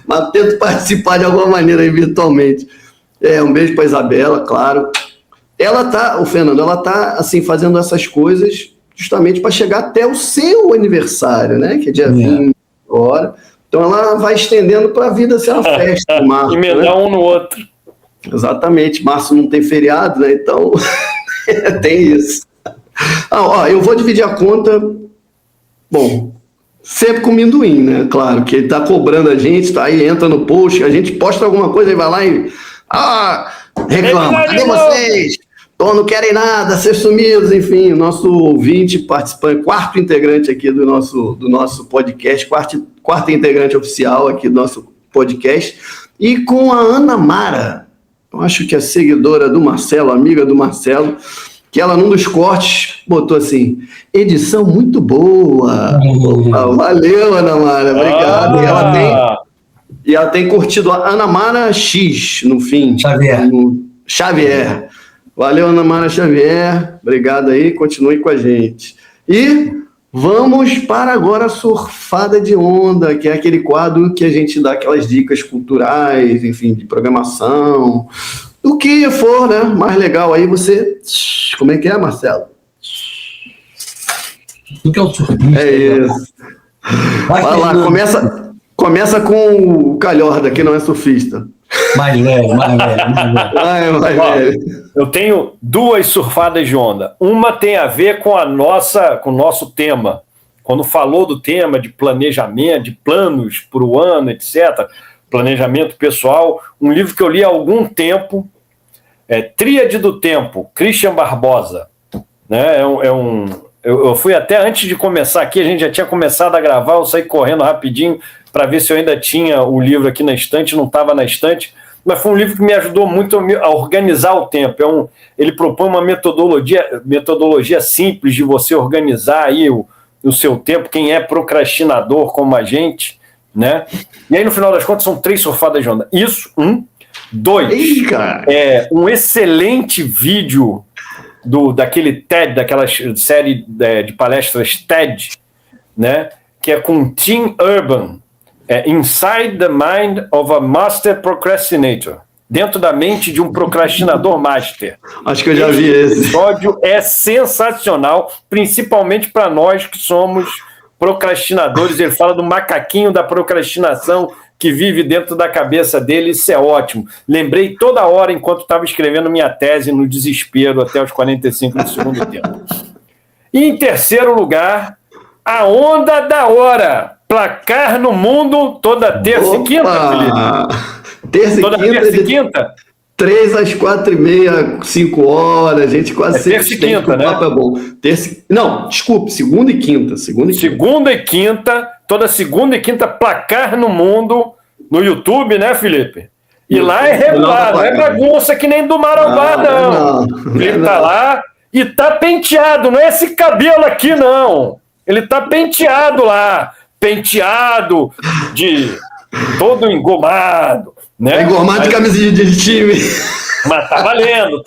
mas tento participar de alguma maneira aí virtualmente. Um beijo para Isabela, claro. O Fernando, ela tá assim, fazendo essas coisas justamente para chegar até o seu aniversário, né? Que é dia 20 agora. Então ela vai estendendo para a vida ser uma festa. Março, emendar, né? Um no outro. Exatamente. Março não tem feriado, né? Então tem isso. Eu vou dividir a conta. Bom, sempre com minduim, né? Claro, que ele tá cobrando a gente, tá aí, entra no post, a gente posta alguma coisa e vai lá e reclama. Cadê vocês? Não querem nada, ser sumidos, enfim, o nosso ouvinte, participante, quarto integrante aqui do nosso podcast, quarto integrante oficial aqui do nosso podcast, e com a Ana Mara, eu acho que é seguidora do Marcelo, amiga do Marcelo, que ela, num dos cortes, botou assim, edição muito boa. Valeu, Ana Mara, obrigado. E ela tem curtido a Ana Mara X, no fim. Xavier. Valeu, Ana Mara Xavier. Obrigado aí, continue com a gente. E vamos para agora a surfada de onda, que é aquele quadro que a gente dá aquelas dicas culturais, enfim, de programação, do que for, né? Mais legal aí você... Como é que é, Marcelo? Do que é o surfista? É isso. Vai lá, começa com o Calhorda, que não é surfista. Mais velho. Eu tenho 2 surfadas de onda. Uma tem a ver com o nosso tema. Quando falou do tema de planejamento, de planos para o ano, etc., planejamento pessoal, um livro que eu li há algum tempo, Tríade do Tempo, Christian Barbosa. Né? Eu fui até antes de começar aqui, a gente já tinha começado a gravar, eu saí correndo rapidinho para ver se eu ainda tinha o livro aqui na estante, não estava na estante, mas foi um livro que me ajudou muito a organizar o tempo. Ele propõe uma metodologia simples de você organizar aí o seu tempo, quem é procrastinador como a gente, né? E aí, no final das contas, são 3 surfadas de onda. Isso, 2, um excelente vídeo daquele TED, daquela série de palestras TED, né? Que é com Tim Urban, Inside the Mind of a Master Procrastinator. Dentro da mente de um procrastinador master. Acho que eu já vi esse. O episódio é sensacional, principalmente para nós que somos procrastinadores. Ele fala do macaquinho da procrastinação que vive dentro da cabeça dele. Isso é ótimo. Lembrei toda hora enquanto estava escrevendo minha tese no desespero até os 45 do segundo tempo. E em terceiro lugar, A Onda da Hora. Placar no Mundo toda terça e quinta, Felipe. Toda terça e quinta? 3 às 4h30, 5 horas, gente quase sempre. Terça e quinta, né? O papo é bom. Não, desculpe, segunda e quinta. Segunda e quinta, toda segunda e quinta, Placar no Mundo, no YouTube, né, Felipe? E lá é regular, não é bagunça que nem do Marabá, não. Ele tá lá e tá penteado, não é esse cabelo aqui, não. Ele tá penteado lá. Penteado de todo engomado, né? Engomado de camisa de time. Mas tá valendo.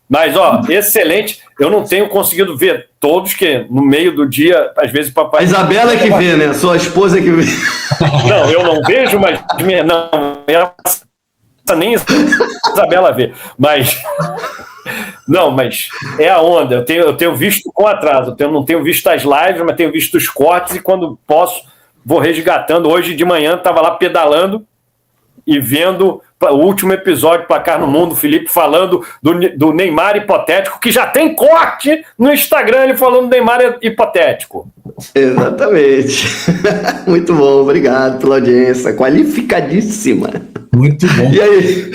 Mas, excelente. Eu não tenho conseguido ver todos, que no meio do dia, às vezes, o papai... A Isabela é que vê, né? Sua esposa é que vê. Não, eu não vejo, mas... nem Isabela vê. Mas... Não, mas é a onda. Eu tenho visto com atraso. Eu não tenho visto as lives, mas tenho visto os cortes e quando posso, vou resgatando. Hoje de manhã estava lá pedalando e vendo o último episódio, Placar no Mundo, o Felipe falando do Neymar hipotético, que já tem corte no Instagram, ele falando do Neymar hipotético. Exatamente. Muito bom, obrigado pela audiência. Qualificadíssima. Muito bom. E aí...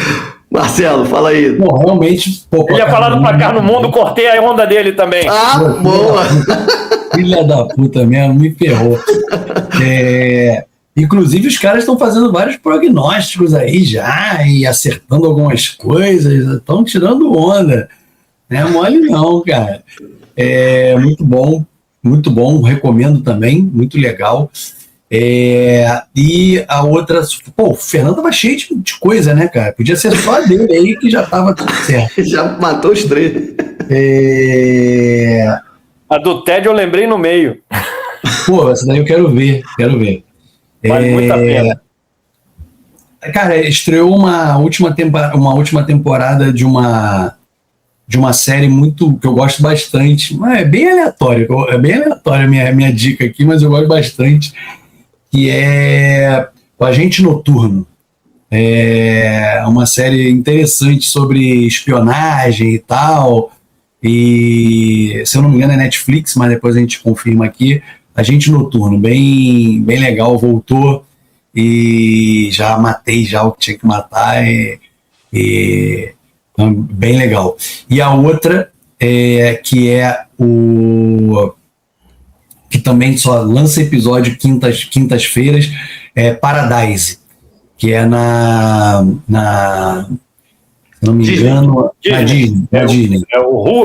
Marcelo, fala aí. Pô, realmente... Ele ia falar do Placar no Mundo, cortei a onda dele também. Boa! Filha da puta mesmo, me ferrou. Inclusive, os caras estão fazendo vários prognósticos aí já, e acertando algumas coisas, estão tirando onda. Não é mole não, cara. Muito bom, recomendo também, muito legal. E a outra... Pô, o Fernando tava cheio de coisa, né, cara? Podia ser só dele aí que já tava tudo certo. Já matou os 3. A do TED eu lembrei no meio. Pô, essa daí eu quero ver. Vale muito a pena. Cara, estreou uma última temporada de uma série muito que eu gosto bastante. Mas é bem aleatório a minha dica aqui, mas eu gosto bastante. Que é O Agente Noturno. É uma série interessante sobre espionagem e tal. E, se eu não me engano, é Netflix, mas depois a gente confirma aqui. Agente Noturno, bem legal, voltou. E já matei já o que tinha que matar. Então, bem legal. E a outra, que é que também só lança episódio quintas-feiras, é Paradise, que é se não me engano, na Disney.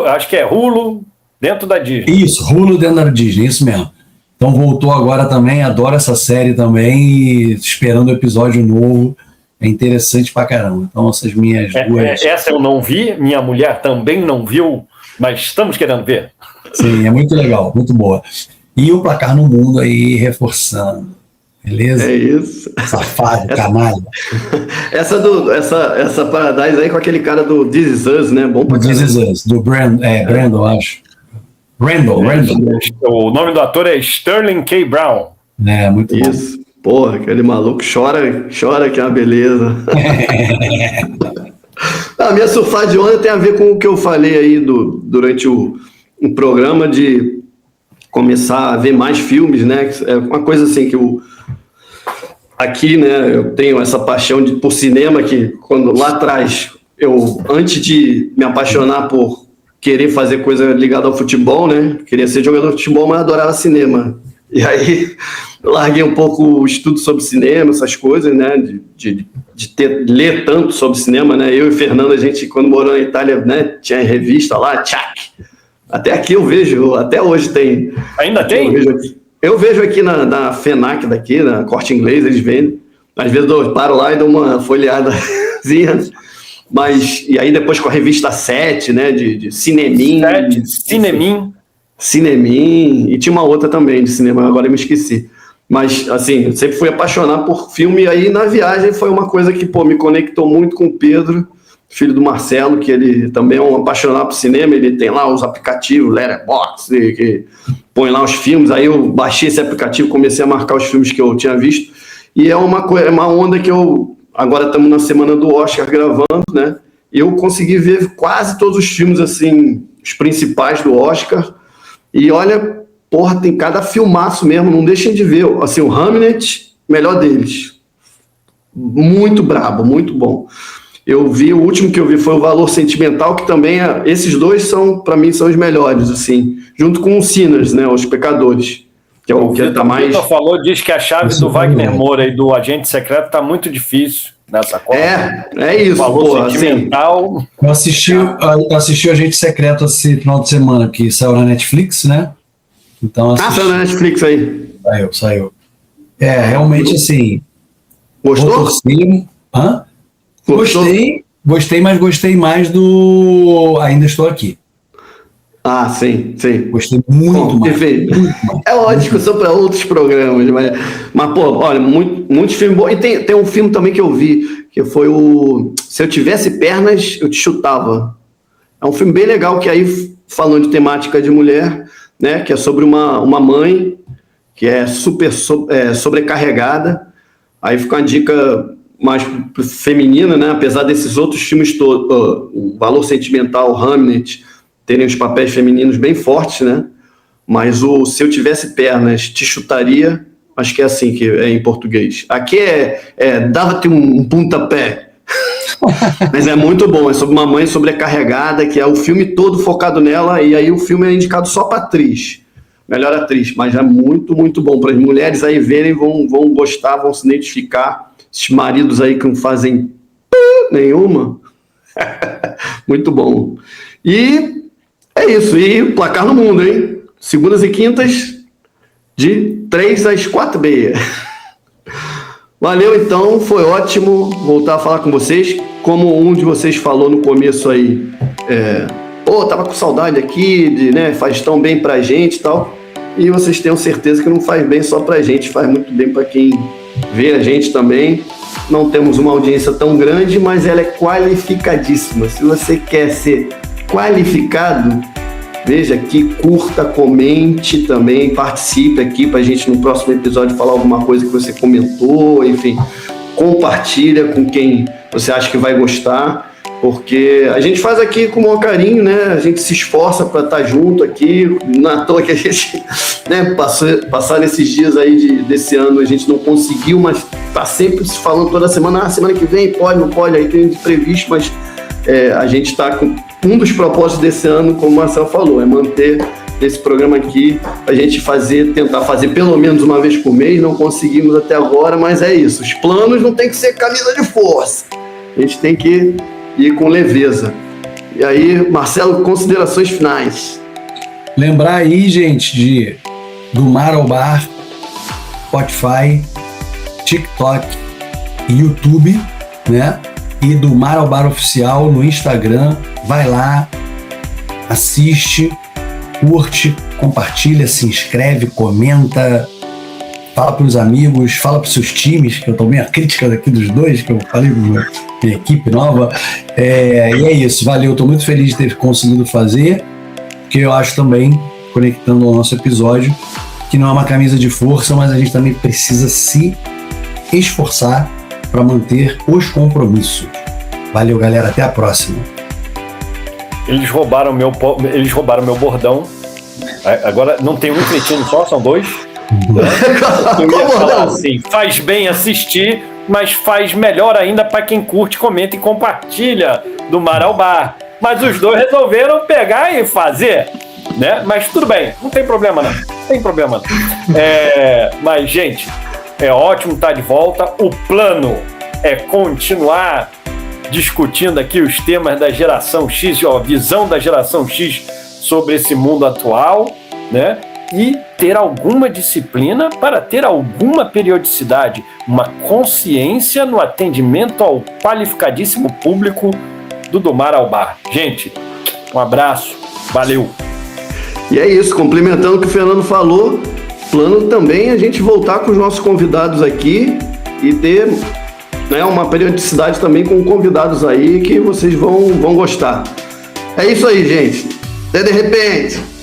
Acho que é Hulu dentro da Disney. Isso, Hulu dentro da Disney, isso mesmo. Então voltou agora também, adoro essa série também, esperando o episódio novo. É interessante pra caramba. Então essas minhas duas... Essa eu não vi, minha mulher também não viu, mas estamos querendo ver. Sim, é muito legal, muito boa. E o Placar no Mundo aí reforçando. Beleza? É isso. Safado, canalha. Essa Paradise aí com aquele cara do This Is Us, né? Bom pra This Is Us, do Brandon, acho. Randall. O nome do ator é Sterling K. Brown. É, muito Isso. Porra, aquele maluco chora que é uma beleza. A minha surfada de onda tem a ver com o que eu falei aí durante o programa de começar a ver mais filmes, né? É uma coisa assim que aqui, né, eu tenho essa paixão por cinema que quando lá atrás, antes de me apaixonar por querer fazer coisa ligada ao futebol, né? Queria ser jogador de futebol, mas adorava cinema. E aí larguei um pouco o estudo sobre cinema, essas coisas, né? De ler tanto sobre cinema, né? Eu e Fernando, a gente, quando morou na Itália, né? Tinha revista lá, tchac. Até aqui eu vejo, até hoje tem. Ainda tem? Eu vejo aqui na FENAC daqui, na Corte Inglês, eles vendem. Às vezes eu paro lá e dou uma folheadazinha. E aí depois com a revista 7, né? De Cinemin. Cinemin. E tinha uma outra também de cinema, agora eu me esqueci. Mas, assim, eu sempre fui apaixonado por filme. E aí na viagem foi uma coisa que, me conectou muito com o Pedro, filho do Marcelo, que ele também é um apaixonado por cinema. Ele tem lá os aplicativos, Letterboxd, que põe lá os filmes. Aí eu baixei esse aplicativo, comecei a marcar os filmes que eu tinha visto. E é uma onda que agora estamos na semana do Oscar gravando, né? Eu consegui ver quase todos os filmes, assim, os principais do Oscar. E olha, porra, tem cada filmaço mesmo, não deixem de ver. Assim, o Hamlet, melhor deles. Muito brabo, muito bom. O último que eu vi foi o Valor Sentimental, que também, esses dois para mim, são os melhores, assim, junto com o Sinners, né, os Pecadores, que é o que tá mais... O falou, diz que a chave do Wagner Moura e do Agente Secreto tá muito difícil nessa Copa. É isso, Valor Sentimental... Assim, eu assisti o Agente Secreto esse final de semana, que saiu na Netflix, né? Então, saiu na Netflix aí. Saiu. Realmente, assim... Gostou? Gostei, mas gostei mais do Ainda Estou Aqui. Sim. Gostei muito mais. É uma discussão para outros programas, mas pô, olha, muitos filmes bons. E tem um filme também que eu vi, que foi o Se Eu Tivesse Pernas, Eu Te Chutava. É um filme bem legal, que aí, falando de temática de mulher, né, que é sobre uma mãe que é super sobrecarregada. Aí fica uma dica mais feminina, né? Apesar desses outros filmes todos, o Valor Sentimental, o Hamlet, terem os papéis femininos bem fortes, né? Mas Se Eu Tivesse Pernas, Te Chutaria, acho que é assim que é em português. Aqui dava-te um pontapé. Mas é muito bom, é sobre uma mãe sobrecarregada, que é o filme todo focado nela, e aí o filme é indicado só para atriz, melhor atriz, mas é muito, muito bom. Para as mulheres aí verem, vão gostar, vão se identificar. Esses maridos aí que não fazem nenhuma. Muito bom. E é isso. E placar no mundo, hein? Segundas e quintas, de 3 às 4h30. Valeu, então. Foi ótimo voltar a falar com vocês. Como um de vocês falou no começo aí, tava com saudade aqui, né? Faz tão bem pra gente e tal. E vocês tenham certeza que não faz bem só pra gente, faz muito bem pra quem vê a gente também. Não temos uma audiência tão grande, mas ela é qualificadíssima. Se você quer ser qualificado, veja aqui, curta, comente também, participe aqui pra gente no próximo episódio falar alguma coisa que você comentou, enfim, compartilha com quem você acha que vai gostar, porque a gente faz aqui com o maior carinho, né? A gente se esforça para estar junto aqui, não é à toa que a gente, né, passar esses dias aí desse ano, a gente não conseguiu, mas tá sempre se falando toda semana, semana que vem pode, não pode, aí tem imprevisto, mas a gente está com um dos propósitos desse ano, como o Marcelo falou, é manter esse programa aqui, a gente tentar fazer pelo menos uma vez por mês. Não conseguimos até agora, mas é isso, os planos não tem que ser camisa de força, a gente tem que ir com leveza. E aí, Marcelo, considerações finais. Lembrar aí, gente, do Mar ao Bar, Spotify, TikTok e YouTube, né? E do Mar ao Bar Oficial no Instagram. Vai lá, assiste, curte, compartilha, se inscreve, comenta, fala para os amigos, fala para os seus times, que eu tomei a crítica daqui dos dois, que eu falei com minha equipe nova. E é isso, valeu, estou muito feliz de ter conseguido fazer, porque eu acho também, conectando ao nosso episódio, que não é uma camisa de força, mas a gente também precisa se esforçar para manter os compromissos. Valeu, galera, até a próxima. Eles roubaram meu bordão. Agora não tem um cretino só, são dois. Eu ia falar assim, faz bem assistir, mas faz melhor ainda para quem curte, comenta e compartilha do Mar ao Bar. Mas os dois resolveram pegar e fazer, né? Mas tudo bem, não tem problema não. Mas, gente, é ótimo estar de volta. O plano é continuar discutindo aqui os temas da geração X, a visão da geração X sobre esse mundo atual, né? E ter alguma disciplina para ter alguma periodicidade, uma consciência no atendimento ao qualificadíssimo público do Mar ao Bar. Gente, um abraço, valeu! E é isso, complementando o que o Fernando falou, plano também é a gente voltar com os nossos convidados aqui e ter, né, uma periodicidade também com convidados aí que vocês vão gostar. É isso aí, gente. Até de repente!